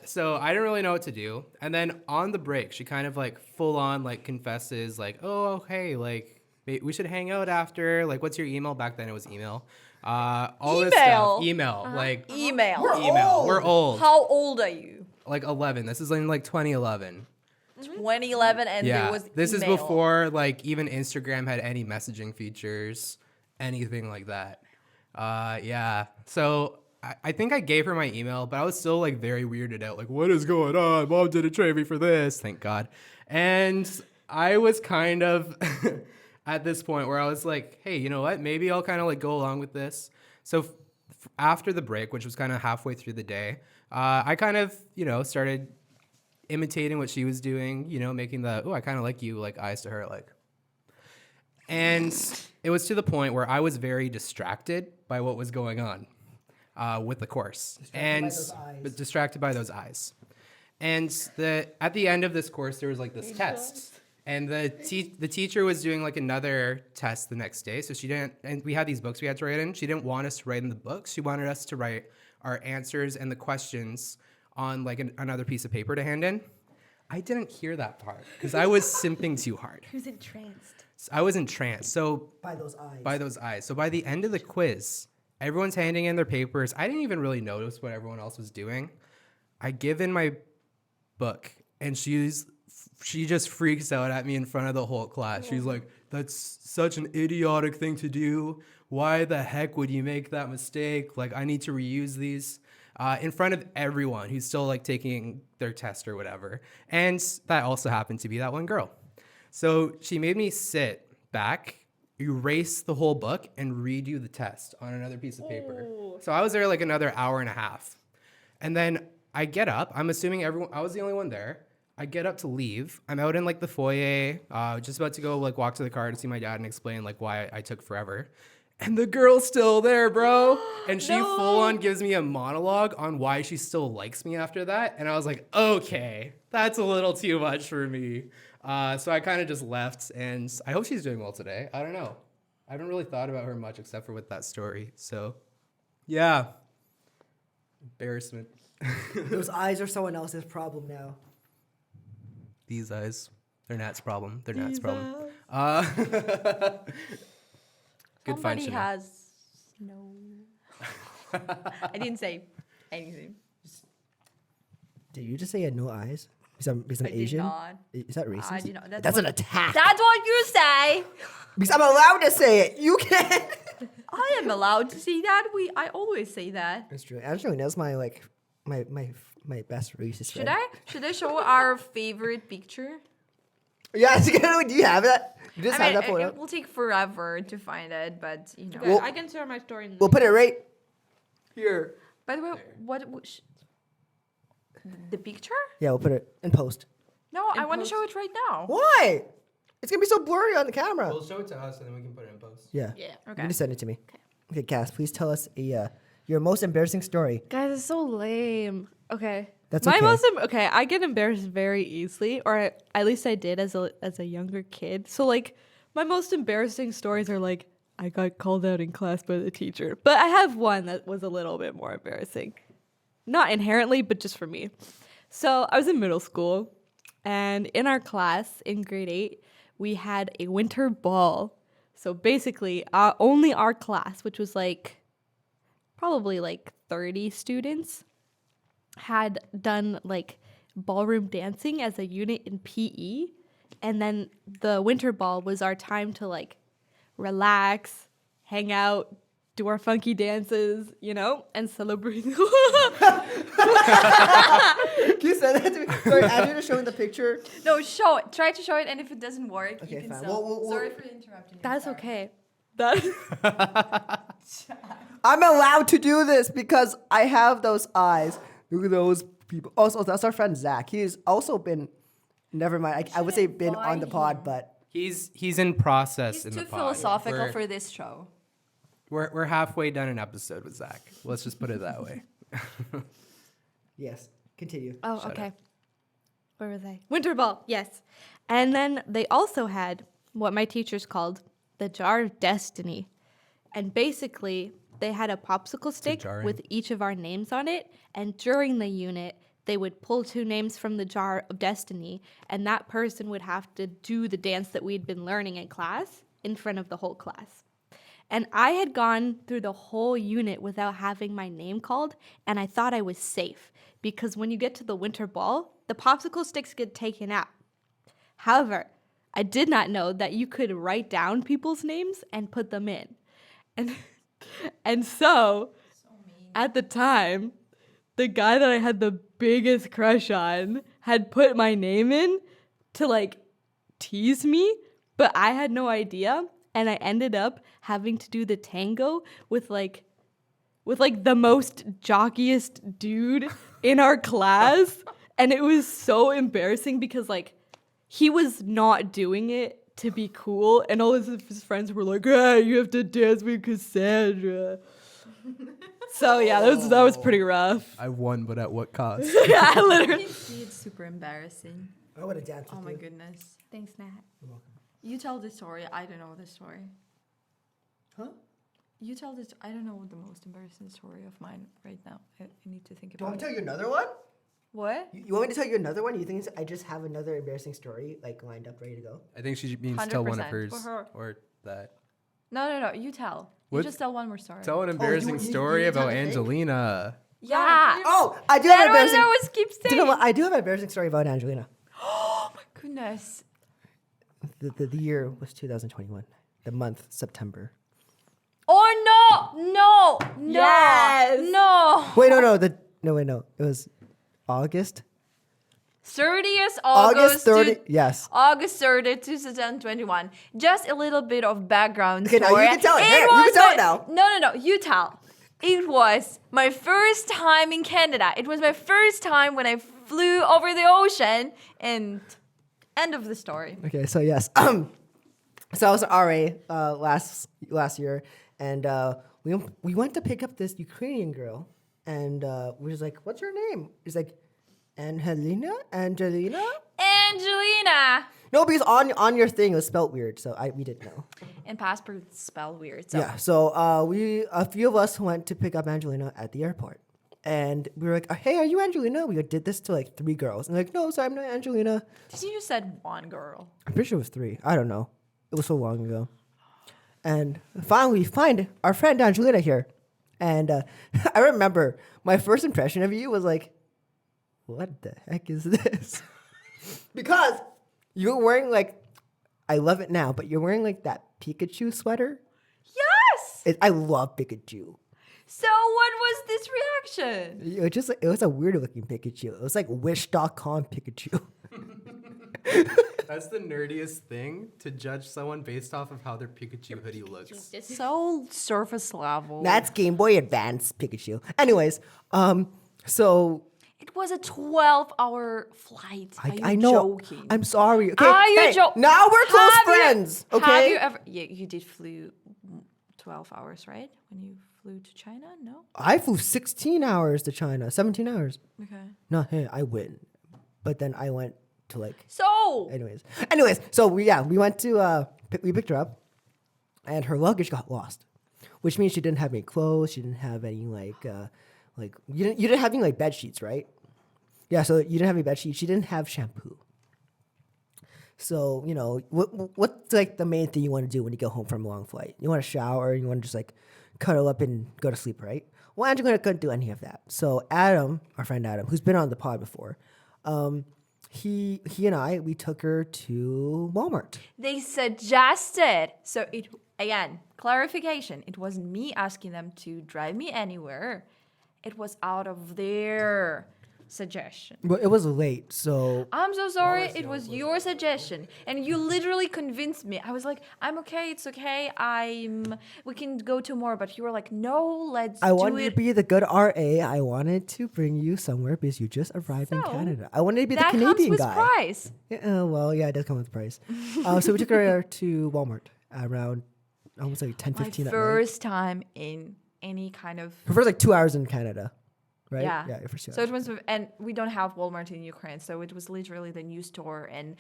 So I didn't really know what to do. And then on the break, she kind of like full on like confesses like, oh, hey, like we should hang out after. Like, what's your email? Back then it was email. All this stuff. Email. Like Email. We're old. How old are you? Like 11. This is in like 2011. 2011, and there was This is email. before like even Instagram had any messaging features, anything like that. Yeah. So I think I gave her my email, but I was still like very weirded out. Like, what is going on? Mom didn't train me for this. Thank God. And I was kind of at this point where I was like, hey, you know what? Maybe I'll kind of like go along with this. So after the break, which was kind of halfway through the day, I kind of, started imitating what she was doing, making the, oh, I kind of like you, like eyes to her, like. And it was to the point where I was very distracted by what was going on with the course. Distracted by those eyes. And at the end of this course, there was like this test. And the teacher was doing like another test the next day. So she didn't, and we had these books we had to write in. She didn't want us to write in the books. She wanted us to write our answers and the questions on like another piece of paper to hand in. I didn't hear that part because I was simping too hard. Who's entranced? I was entranced. So By those eyes. So by the end of the quiz, everyone's handing in their papers. I didn't even really notice what everyone else was doing. I give in my book, and she just freaks out at me in front of the whole class. She's like, that's such an idiotic thing to do. Why the heck would you make that mistake? Like, I need to reuse these. In front of everyone who's still like taking their test or whatever. And that also happened to be that one girl. So she made me sit back, erase the whole book, and redo the test on another piece of paper. So I was there like another hour and a half. And then I get up. I'm assuming I was the only one there. I get up to leave. I'm out in like the foyer, just about to go like walk to the car to see my dad and explain like why I took forever. And the girl's still there, bro. And she full on gives me a monologue on why she still likes me after that. And I was like, okay, that's a little too much for me. So I kind of just left, and I hope she's doing well today. I don't know. I haven't really thought about her much except for with that story. So yeah, embarrassment. Those eyes are someone else's problem now. These eyes, they're Nat's problem. They're Nat's problem. Good find, Somebody Chanel. has no. I didn't say anything. Did you just say you had no eyes? Because I'm I did Asian? not. Is that racist? I did not. That's an attack. That's what you say. Because I'm allowed to say it. You can't. I am allowed to say that. I always say that. That's true. Actually, that's my best racist Should friend. Should I show our favorite picture? Yeah, do you have that? You just have that pulled it up? will take forever to find it, but you know. Okay, Well- I can share my story. In We'll put it right here. By the way, the picture? Yeah, we'll put it in post. No, I want to show it right now. Why? It's gonna be so blurry on the camera. We'll show it to us and then we can put it in post. Yeah. Yeah. You just send it to me. Okay, Cass, please tell us your most embarrassing story. Guys, it's so lame. Okay. That's My okay. okay, I get embarrassed very easily, or at least I did as a younger kid. So like my most embarrassing stories are like I got called out in class by the teacher. But I have one that was a little bit more embarrassing. Not inherently, but just for me. So I was in middle school, and in our class in grade 8, we had a winter ball. So basically, only our class, which was like probably like 30 students, had done like ballroom dancing as a unit in PE. And then the winter ball was our time to like relax, hang out, do our funky dances, you know, and celebrate. Can you send that to me? Sorry, Angelina's showing the picture. No, show it. Try to show it, and if it doesn't work, Okay, you can fine. still. We'll- Sorry for interrupting. you, That's sorry. okay. That I'm allowed to do this because I have those eyes. Look at those people. Also, that's our friend Zach. He's also been, never mind. I would say been on the pod, but He's in process He's in too the pod. philosophical We're- for this show. We're halfway done an episode with Zach. Let's just put it that way. yes. Continue. Oh, okay. Where was I? Winter ball, yes. And then they also had what my teachers called the jar of destiny. And basically, they had a popsicle stick jarring. with each of our names on it. And during the unit, they would pull 2 names from the jar of destiny. And that person would have to do the dance that we'd been learning in class in front of the whole class. And I had gone through the whole unit without having my name called, and I thought I was safe because when you get to the winter ball, the popsicle sticks get taken out. However, I did not know that you could write down people's names and put them in. And so at the time, the guy that I had the biggest crush on had put my name in to like tease me, but I had no idea. And I ended up having to do the tango with like the most jockiest dude in our class. And it was so embarrassing because like he was not doing it to be cool. And all of his friends were like, hey, you have to dance with Cassandra. So yeah, that was pretty rough. I won, but at what cost? Yeah, literally. You can see it's super embarrassing. I want to dance with Oh my you. goodness. Thanks, Nat. You tell the story. I don't know the story. Huh? You tell this. I don't know the most embarrassing story of mine right now. I need to think Do you want about me to it. tell you another one? What? You want me to tell you another one? You think I just have another embarrassing story like lined up, ready to go? I think she means tell one of 100% hers for her. or that. No. You tell. What? You just tell one more story. Tell an embarrassing you story tell about the thing? Angelina. Yeah. Oh, I do have That an was embarrassing. I always keep Do you know saying. what? I do have an embarrassing story about Angelina. Oh my goodness. The year was 2021. The month September. Oh no! Yes. No! Wait, no. It was August. 30th August 30. to- Yes. August 30th, 2021. Just a little bit of background Okay, now story. you can tell it. Here, you can was tell it my- now. No. You tell. It was my first time in Canada. It was my first time when I flew over the ocean. And end of the story. Okay, so yes. So I was an RA last year, and we went to pick up this Ukrainian girl, and we was like, "What's your name?" He's like, Angelina. Angelina. No, because on your thing it was spelled weird, so we didn't know. And passport spelled weird. So. Yeah, so a few of us went to pick up Angelina at the airport, and we were like, "Hey, are you Angelina?" We did this to like 3 girls, and they're like, "No, sorry, I'm not Angelina." Did you just said one girl? I'm pretty sure it was 3. I don't know. It was so long ago. And finally, we find our friend Angelina here, and I remember my first impression of you was like, "What the heck is this?" Because you were wearing like, I love it now, but you're wearing like that Pikachu sweater. Yes. I love Pikachu. So what was this reaction? It was a weird looking Pikachu. It was like Wish.com Pikachu. That's the nerdiest thing, to judge someone based off of how their Pikachu hoodie looks. So surface level. That's Game Boy Advance Pikachu. Anyways, so It was a 12-hour flight. Are you I know. joking? I'm sorry. Okay. Are you hey, joking? now we're close friends. Okay. Have you ever? Yeah, you did flew 12 hours, right? When you flew to China? No. I flew 16 hours to China, 17 hours. Okay. No, hey, I win. But then I went to like. So Anyways, so we went to we picked her up, and her luggage got lost, which means she didn't have any clothes. She didn't have any like you didn't have any like bed sheets, right? Yeah, so you didn't have any bed sheets. She didn't have shampoo. So what's like the main thing you want to do when you go home from a long flight? You want to shower. You want to just like cuddle up and go to sleep, right? Well, Angelina couldn't do any of that. So Adam, our friend Adam, who's been on the pod before, he and we took her to Walmart. they suggested. So it again clarification. It wasn't me asking them to drive me anywhere. It was out of their suggestion. But it was late, so I'm so sorry. It was your suggestion, and you literally convinced me. I was like, "I'm okay. It's okay. We can go tomorrow." But you were like, "No, let's I do wanted it." to be the good RA. I wanted to bring you somewhere because you just arrived in So, Canada. I wanted to be the that Canadian comes with guy. price. Yeah, well, yeah, it does come with price. So we took her to Walmart around almost like 10, My 15 at night. first time in any kind of Her first like 2 hours in Canada, right? yeah. Yeah, your first 2 So hours. it was, and we don't have Walmart in Ukraine, so it was literally the new store, and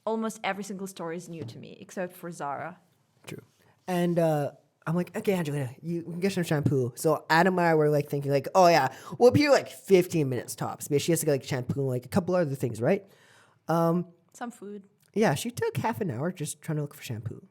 almost every single store is new to me except for Zara. True. And I'm like, okay, Angelina, you can get some shampoo. So Adam and I were like thinking like, oh yeah, we'll be here like 15 minutes tops. Because she has to get like shampoo and like a couple other things, right? Some food. Yeah, she took half an hour just trying to look for shampoo.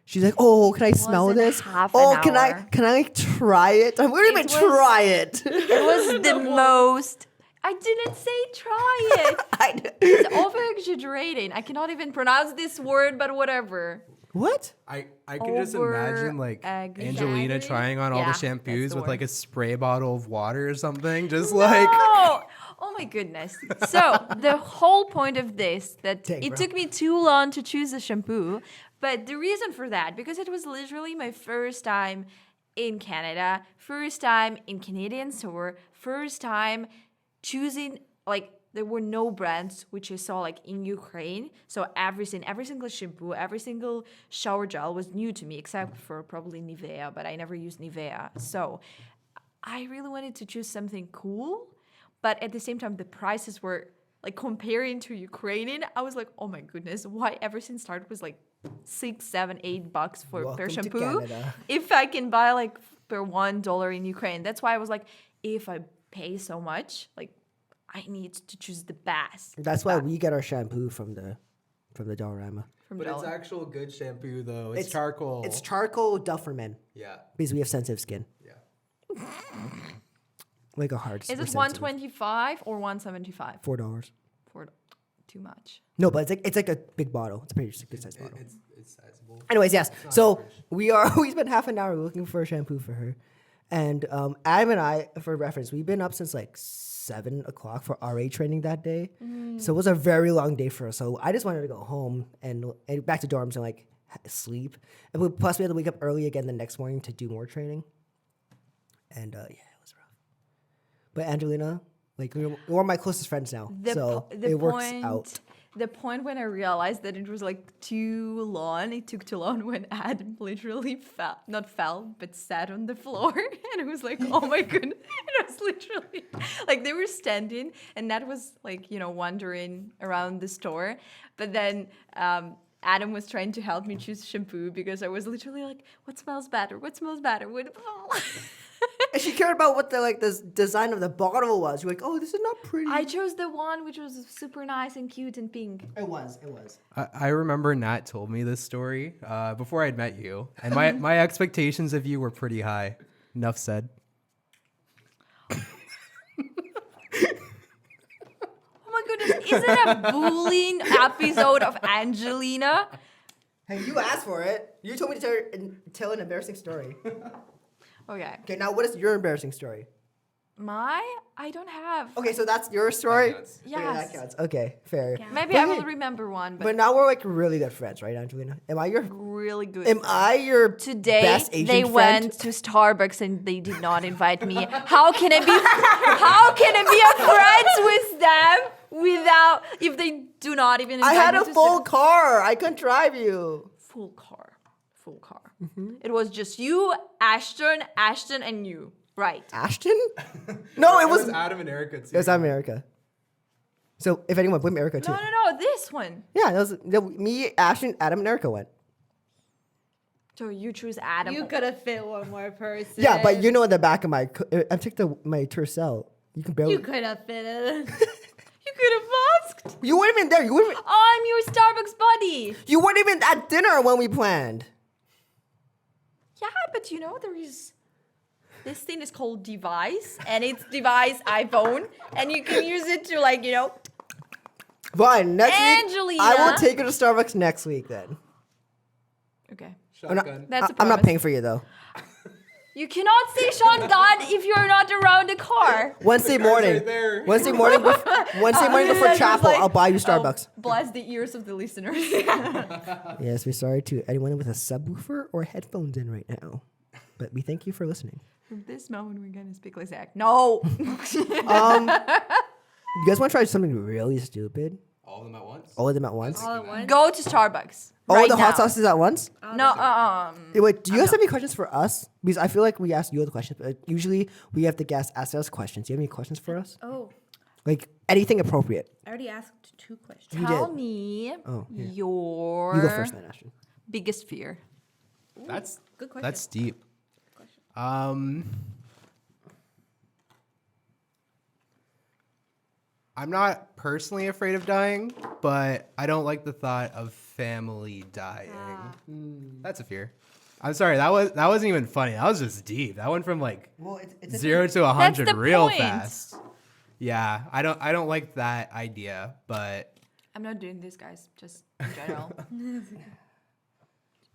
She's like, "Oh, can I smell wasn't this? half Oh, an can hour. I like try it? I'm gonna even was- try it." It was the most. I didn't say try it. It's over exaggerating. I cannot even pronounce this word, but whatever. What? I can just imagine like Angelina Over-exaggerating? trying on all Yeah, the that's the shampoos with like word. a spray bottle of water or something, just like Oh my goodness. So the whole point of this, that Dang, it bro. took me too long to choose a shampoo, but the reason for that, because it was literally my first time in Canada, first time in Canadian store, first time choosing, like, there were no brands which I saw like in Ukraine. So every single shampoo, every single shower gel was new to me, except for probably Nivea, but I never used Nivea. So I really wanted to choose something cool, but at the same time, the prices were like comparing to Ukrainian. I was like, oh my goodness, why everything started was like $6, $7, $8 for Welcome per to shampoo? Canada. If I can buy like per $1 in Ukraine, that's why I was like, if I pay so much, like I need to choose the best. That's why we get our shampoo from the Dollarama. From but it's Dollar. actual good shampoo though. It's charcoal. It's charcoal duff for men yeah. because we have sensitive skin, Yeah. like a hard. Is it 125 or 175? $4? For too much. No, but it's like a big bottle. It's a pretty good size bottle. It's sizable. Anyways, yes. So we spent half an hour looking for a shampoo for her, and Adam and I, for reference, we've been up since like 7 o'clock for RA training that day. So it was a very long day for us. So I just wanted to go home and back to dorms and like sleep. And plus we had to wake up early again the next morning to do more training. And yeah, it was rough. But Angelina, like you're one of my closest friends now, so it works out. The point when I realized that it was like too long, it took too long when Adam literally not fell, but sat on the floor. And it was like, oh my goodness. It was literally like they were standing and Nat was like, wandering around the store. But then Adam was trying to help me choose shampoo because I was literally like, what smells better? What smells better? And she cared about what the design of the bottle was. You're like, oh, this is not pretty. I chose the one which was super nice and cute and pink. It was. I remember Nat told me this story before I'd met you, and my expectations of you were pretty high. Enough said. Oh my goodness, is it a bullying episode of Angelina? Hey, you asked for it. You told me to tell an embarrassing story. Okay. Okay, now what is your embarrassing story? I don't have. Okay, so that's your story. counts. Okay, that Yes. counts. Okay, fair. Maybe But I will hey, remember one, But but now we're like really good friends, right, Angelina? Am I your really good. Am I your Today best Asian they friend? went to Starbucks and they did not invite me. How can I be a friends with them without if they do not even I invite had me a to full car. I couldn't drive you. full car. Mm-hmm. It was just you, Ashton, and you. Right. Ashton? No, it was Adam and Erica too. it was America. So if anyone, blame Erica too. No, this one. Yeah, me, Ashton, Adam, and Erica went. So you choose Adam. You could have fit one more person. Yeah, but you know in the back of my, I took my Tercel. You can barely. You could have fit it. You could have asked. You weren't even there. I'm your Starbucks buddy. You weren't even at dinner when we planned. Yeah, but you know there is. This thing is called device, and it's device iPhone, and you can use it to like Fine. Next week, Angelina. I will take you to Starbucks next week then. Okay. Shotgun. That's a I'm not promise. paying for you though. You cannot say shotgun if you're not around the car. Wednesday morning. right there. Wednesday morning before Just chapel, like, I'll buy you oh, Starbucks. bless the ears of the listeners. Yes, we're sorry to anyone with a subwoofer or headphones in right now, but we thank you for listening. From this moment, we're gonna speak like Zach. No. You guys want to try something really stupid? All of them at once. All of them at once? All at once. Go to Starbucks. All right the now. hot sauces at once? No. Hey, wait, do you guys have any questions for us? Because I feel like we ask you the questions, but usually we have the guests ask us questions. Do you have any questions for us? Oh, Like anything appropriate? I already asked 2 questions. You Tell did. me Oh, yeah. your You go first then, Ashton. biggest fear. That's Good question. That's deep. I'm not personally afraid of dying, but I don't like the thought of family dying. That's a fear. I'm sorry, that wasn't even funny. That was just deep. That went from like Well, it's 0 to 100 the real point. fast. Yeah, I don't like that idea, but I'm not doing this, guys. Just in general.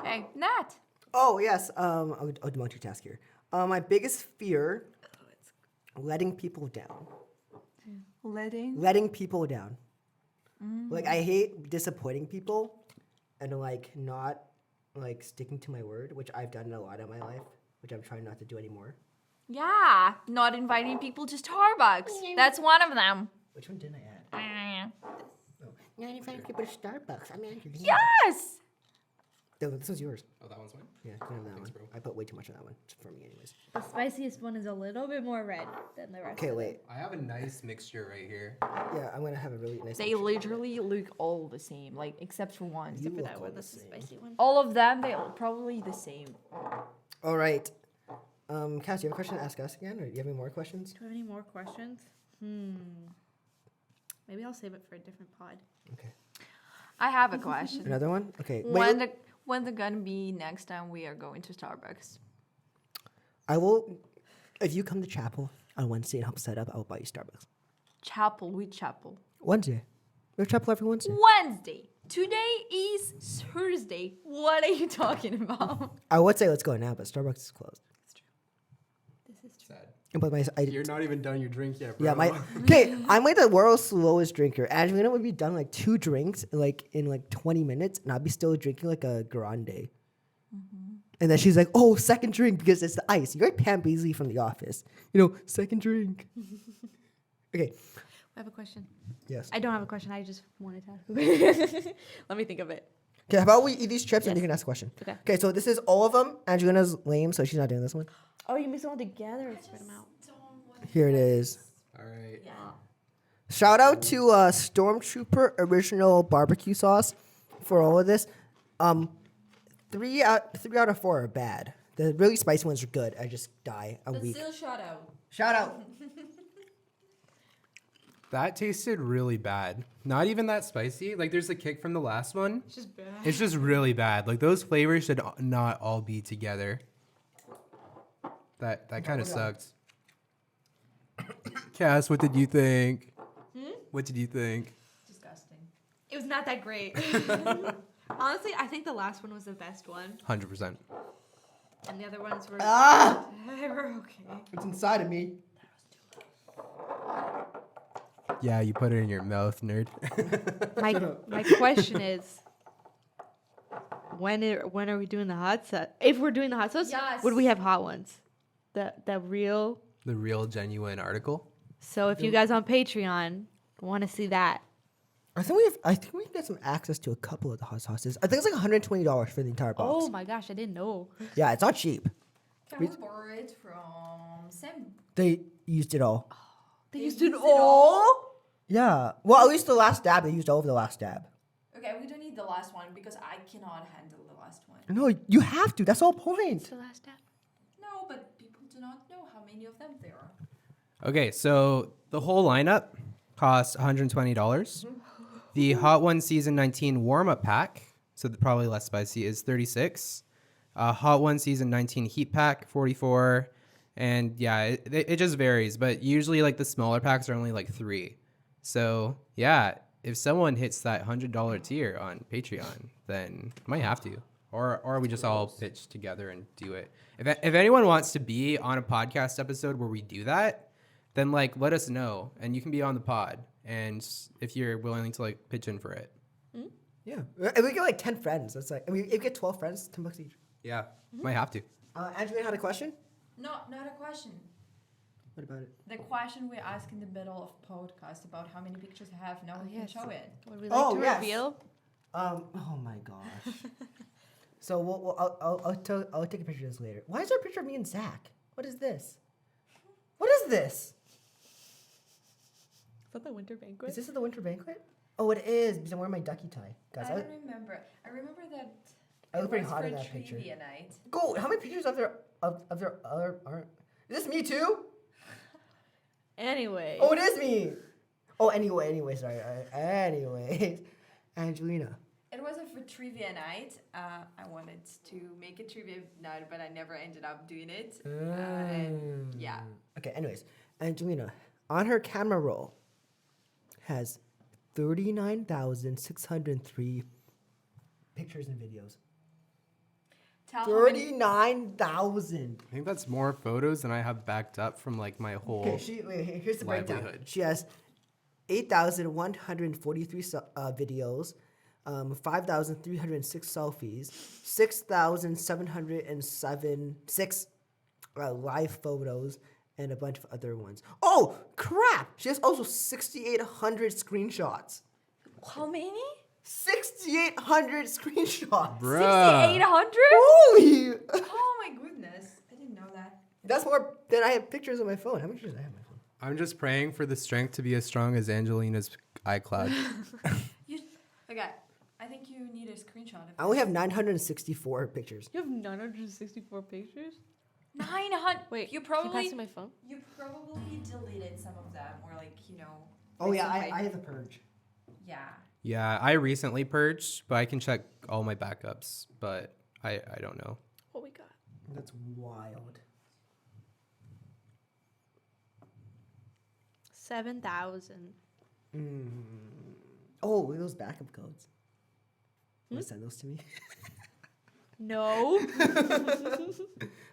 Hey, Nat. Oh, yes. I'll do multitask here. My biggest fear, letting people down. Letting people down. Like, I hate disappointing people and, like, not, like, sticking to my word, which I've done a lot in my life, which I'm trying not to do anymore. Yeah, not inviting people to Starbucks. That's one of them. Which one didn't I add? Not inviting people to Starbucks. I'm Angelina. Yes. No, this one's yours. oh, that one's mine. Yeah, you can have that one. bro. I put way too much on that one. It's for me, anyways. The spiciest one is a little bit more red than the rest. Okay, wait. I have a nice mixture right here. Yeah, I'm gonna have a really nice. They literally look all the same, like except for one. You For look that all one, the that's the same. spicy one. All of them, they all probably the same. All right. Cass, you have a question to ask us again, or do you have any more questions? Do I have any more questions? Maybe I'll save it for a different pod. Okay. I have a question. Another one? Okay. When the gonna be next time we are going to Starbucks? I will. If you come to chapel on Wednesday and help set up, I will buy you Starbucks. Chapel, which chapel? Wednesday. We have chapel every Wednesday. Wednesday. Today is Thursday. What are you talking about? I would say let's go now, but Starbucks is closed. This is true. Sad. But You're not even done your drink yet, bro. yeah, okay. I'm like the world's slowest drinker. Angelina would be done like 2 drinks in 20 minutes, and I'd be still drinking like a grande. And then she's like, "Oh, second drink because it's the ice." You're like Pam Beasley from The Office. Second drink. Okay. I have a question. Yes. I don't have a question. I just wanted to ask. Let me think of it. Okay. How about we eat these chips and Yes. you can ask a question? Okay. Okay. So this is all of them. Angelina's lame, so she's not doing this one. Oh, you mix them all together and spread them out. Here it is. All right. Shout out to Stormtrooper Original Barbecue Sauce for all of this. 3 out of 4 are bad. The really spicy ones are good. I just die. I'm weak. shout out. Shout out. That tasted really bad. Not even that spicy. Like there's a kick from the last one. It's just bad. It's just really bad. Like those flavors should not all be together. That kind of sucked. Cass, what did you think? What did you think? Disgusting. It was not that great. Honestly, I think the last one was the best one, 100%. and the other ones were Ah! they were okay. It's inside of me. Yeah, you put it in your mouth, nerd. My question is, when are we doing the hot sauce? If we're doing the hot sauce, Yes. would we have hot ones? The real. The real genuine article. So if you guys on Patreon want to see that, I think we can get some access to a couple of the hot sauces. I think it's like $120 for the entire box. oh my gosh, I didn't know. Yeah, it's not cheap. Can we borrow it from Sam? They used it all. They They used it used it all. Yeah. Well, at least the last dab, they used all of the last dab. Okay, we don't need the last one because I cannot handle the last one. No, you have to. That's the whole point. The last step. No, but people do not know how many of them there are. Okay, so the whole lineup costs $120. The Hot One Season 19 warm-up pack, so probably less spicy, is $36. Hot One Season 19 heat pack, $44. And yeah, it just varies, but usually like the smaller packs are only like $3. So yeah, if someone hits that $100 tier on Patreon, then I might have to, or we just all pitch together and do it. If anyone wants to be on a podcast episode where we do that, then like let us know, and you can be on the pod. And if you're willing to like pitch in for it, Yeah. And we get like 10 friends. That's like, I mean, if you get 12 friends, $10 each. yeah, might have to. Angelina had a question? No, not a question. What about it? The question we ask in the middle of podcast about how many pictures I have. Now we can yes. show it. Would we like Oh, to yes. reveal? Oh my gosh. So I'll take a picture of this later. Why is there a picture of me and Zach? What is this? What is this? Is that the winter banquet? Is this at the winter banquet? Oh, it is because I'm wearing my ducky tie, guys. I don't remember. I remember that. I look it pretty was hot for in that picture. trivia night. Go. How many pictures of their other aren't? Is this me too? Anyway. Oh, it is me. Oh, anyway, sorry. Anyways, Angelina. It wasn't for trivia night. I wanted to make a trivia night, but I never ended up doing it. And yeah. Okay. Anyways, Angelina on her camera roll has 39,603 pictures and videos. Tell how many. 39,000. I think that's more photos than I have backed up from like my whole. Okay, here's the breakdown. livelihood. She has 8,143 videos, 5,306 selfies, 6,706 live photos, and a bunch of other ones. Oh, crap! She has also 6,800 screenshots. How many? 6,800 screenshots. Bruh. 6,800? Holy! Oh my goodness. I didn't know that. That's more than I have pictures on my phone. How many pictures do I have on my phone? I'm just praying for the strength to be as strong as Angelina's iCloud. Okay. I think you need a screenshot of I only have 964 pictures. You have 964 pictures? 900. Wait, you can you probably pass me my phone? you probably deleted some of them or like, Oh like yeah, some, like- I have a purge. Yeah. Yeah, I recently purged, but I can check all my backups, but I don't know. What we got? That's wild. 7,000. Oh, look at those backup codes. Want to send those to me? No.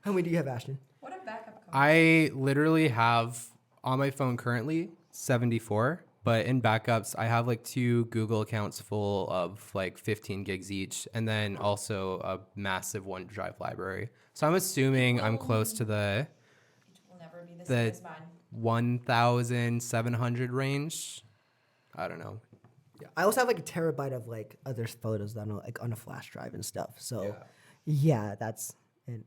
How many do you have, Ashton? What a backup code. I literally have on my phone currently 74, but in backups, I have like 2 Google accounts full of like 15 gigs each, and then also a massive OneDrive library. So I'm assuming I'm close to the It will never be the the- same as mine. 1,700 range. I don't know. Yeah, I also have like a terabyte of like other photos that are like on a flash drive and stuff. So, yeah, that's it.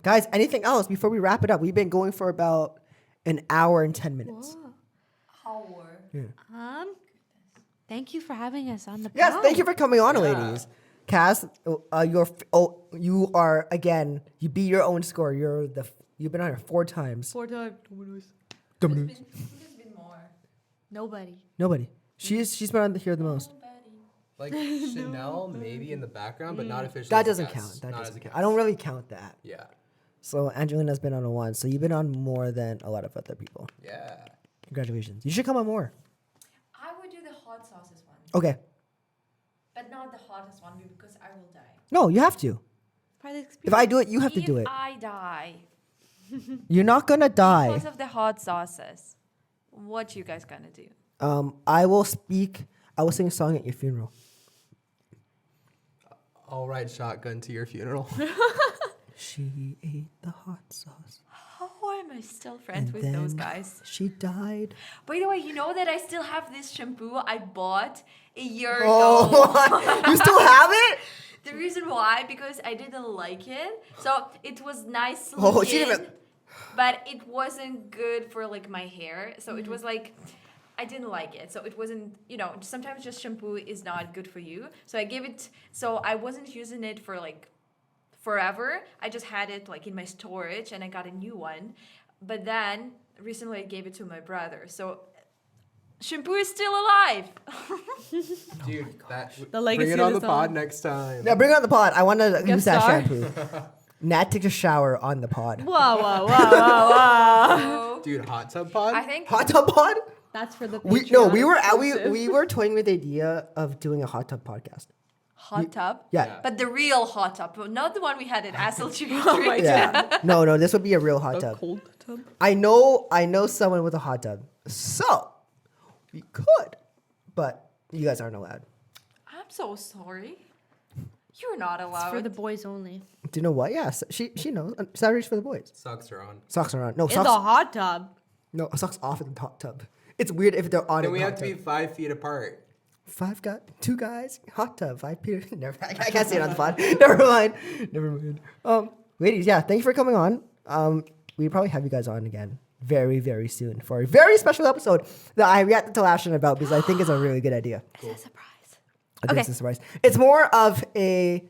Guys, anything else before we wrap it up? We've been going for about an hour and 10 minutes. Hour. Thank you for having us on the Yes, pod. thank you for coming on, ladies. Cass, you are again. You beat your own score. You've been on here 4 times. 4 times. Who's been more? Nobody. Nobody. She's been on here the most. Like Chanel, maybe in the background, but not officially. That doesn't count. That doesn't count. I don't really count that. Yeah. So Angelina's been on a 1. So you've been on more than a lot of other people. Yeah. Congratulations. You should come on more. I would do the hot sauces one, Okay. but not the hottest one because I will die. No, you have to. Part of the If I do it, you have to if do it. I die You're not gonna die. because of the hot sauces, what you guys gonna do? I will speak. I will sing a song at your funeral. I'll ride shotgun to your funeral. She ate the hot sauce. How am I still friends And with then those guys? she died. By the way, you know that I still have this shampoo I bought a year Oh, ago. what? You still have it? The reason why, because I didn't like it. So it was nice Oh, she looking, didn't but it wasn't good for like my hair. So it was like, I didn't like it. So it wasn't, sometimes just shampoo is not good for you. So I gave it, so I wasn't using it for like forever. I just had it like in my storage and I got a new one. But then recently I gave it to my brother. So shampoo is still alive. Dude, The legacy bring it on of the the pod song. next time. Yeah, bring it on the pod. I want to use that star. shampoo. Nat takes a shower on the pod. Whoa, whoa, whoa, whoa, whoa. So Dude, hot tub pod? I think Hot tub pod? That's for the We Patreon. were toying with the idea of doing a hot tub podcast. hot tub. Yeah. But the real hot tub, not the one we had at Assel Oh my Yeah. No, this would be a real hot A tub. cold tub. I know someone with a hot tub. So we could, but you guys aren't allowed. I'm so sorry. You're not allowed. It's for the boys only. Do you know what? Yeah, she knows. Saturdays for the boys. Socks are on. Socks are on. No, In the socks. hot tub. No, socks off in the hot tub. It's weird if they're on. Then in we the have hot to be tub. 5 feet apart. Two guys, hot tub, 5 Peter. Never, I can't say it on the pod. Never mind. Ladies, yeah, thank you for coming on. We probably have you guys on again very, very soon for a very special episode that I have yet to tell Ashton about because I think it's a really good idea. It's a surprise. I think it's a surprise. It's more of a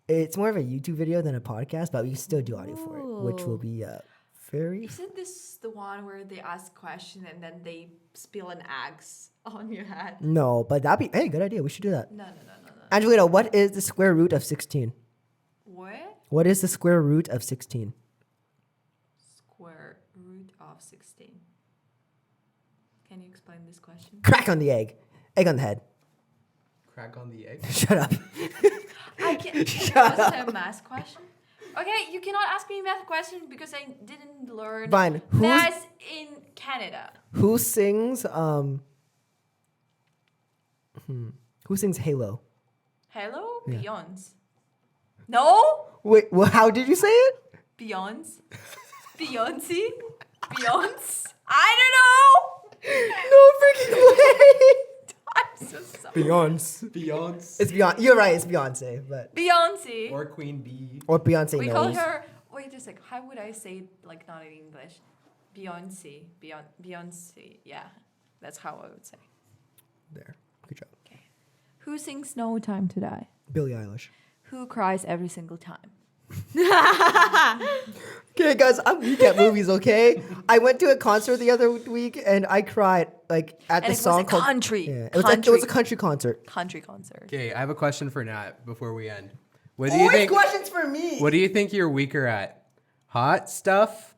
YouTube video than a podcast, but we still do audio for it, which will be very. Isn't this the one where they ask a question and then they spill an axe on your head? No, but that'd be good idea. We should do that. No. Angelina, what is the square root of 16? What? What is the square root of 16? Square root of 16. Can you explain this question? Crack on the egg. Egg on the head. Crack on the egg. Shut up. I can't. Was it a math question? Okay, you cannot ask me a math question because I didn't learn Fine. math in Canada. Who sings Who sings Halo? Hello? Yeah. Beyonce. No? Wait, well, how did you say it? Beyonce? Beyonce? Beyonce? I No freaking way. don't know. I'm so sorry. Beyonce. Beyonce. It's Beyonce. You're right. It's Beyonce, but Beyonce. Or Queen Bee. or Beyonce We knows. call her. Wait a sec. How would I say it like not in English? Beyonce. Beyonce. Yeah, that's how I would say. There. Good job. Okay. Who sings "No Time to Die"? Billie Eilish. Who cries every single time? Okay, guys, I'm weak at movies. Okay, I went to a concert the other week and I cried like at And the it song was a called country. Yeah, it was a country concert. Country concert. Okay, I have a question for Nat before we end. What do you Always think? questions for me. What do you think you're weaker at? Hot stuff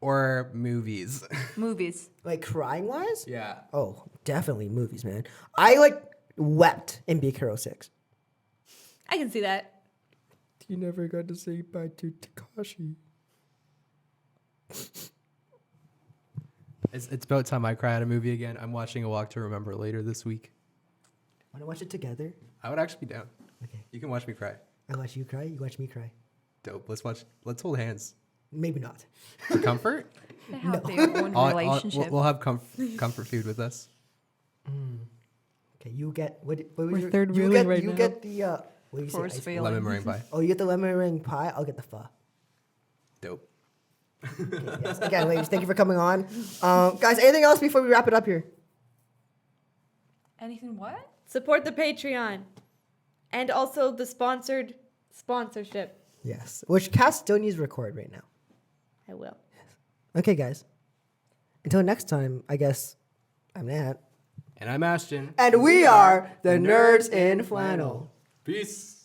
or movies? Movies. Like crying wise? Yeah. Oh, definitely movies, man. I wept in Big Hero 6. I can see that. You never got to say bye to Takashi. It's about time I cry at a movie again. I'm watching A Walk to Remember later this week. Want to watch it together? I would actually be down. Okay. You can watch me cry. I watch you cry. You watch me cry. Dope. Let's hold hands. Maybe not. For comfort? They have their own relationship. We'll have comfort food with us. Okay, you get what was We're your, third you wheeling get right you now. get the what do you say? Force ice cream? feeling. Lemon meringue pie. Oh, you get the lemon meringue pie. I'll get the pho. Dope. Yes. Again, ladies, thank you for coming on. Guys, anything else before we wrap it up here? Anything what? Support the Patreon. And also the sponsorship. Yes. Which Cass still needs to record right now. I will. Okay, guys. Until next time, I guess I'm Nat. And I'm Ashton. And we are the Nerds in Flannel. Peace.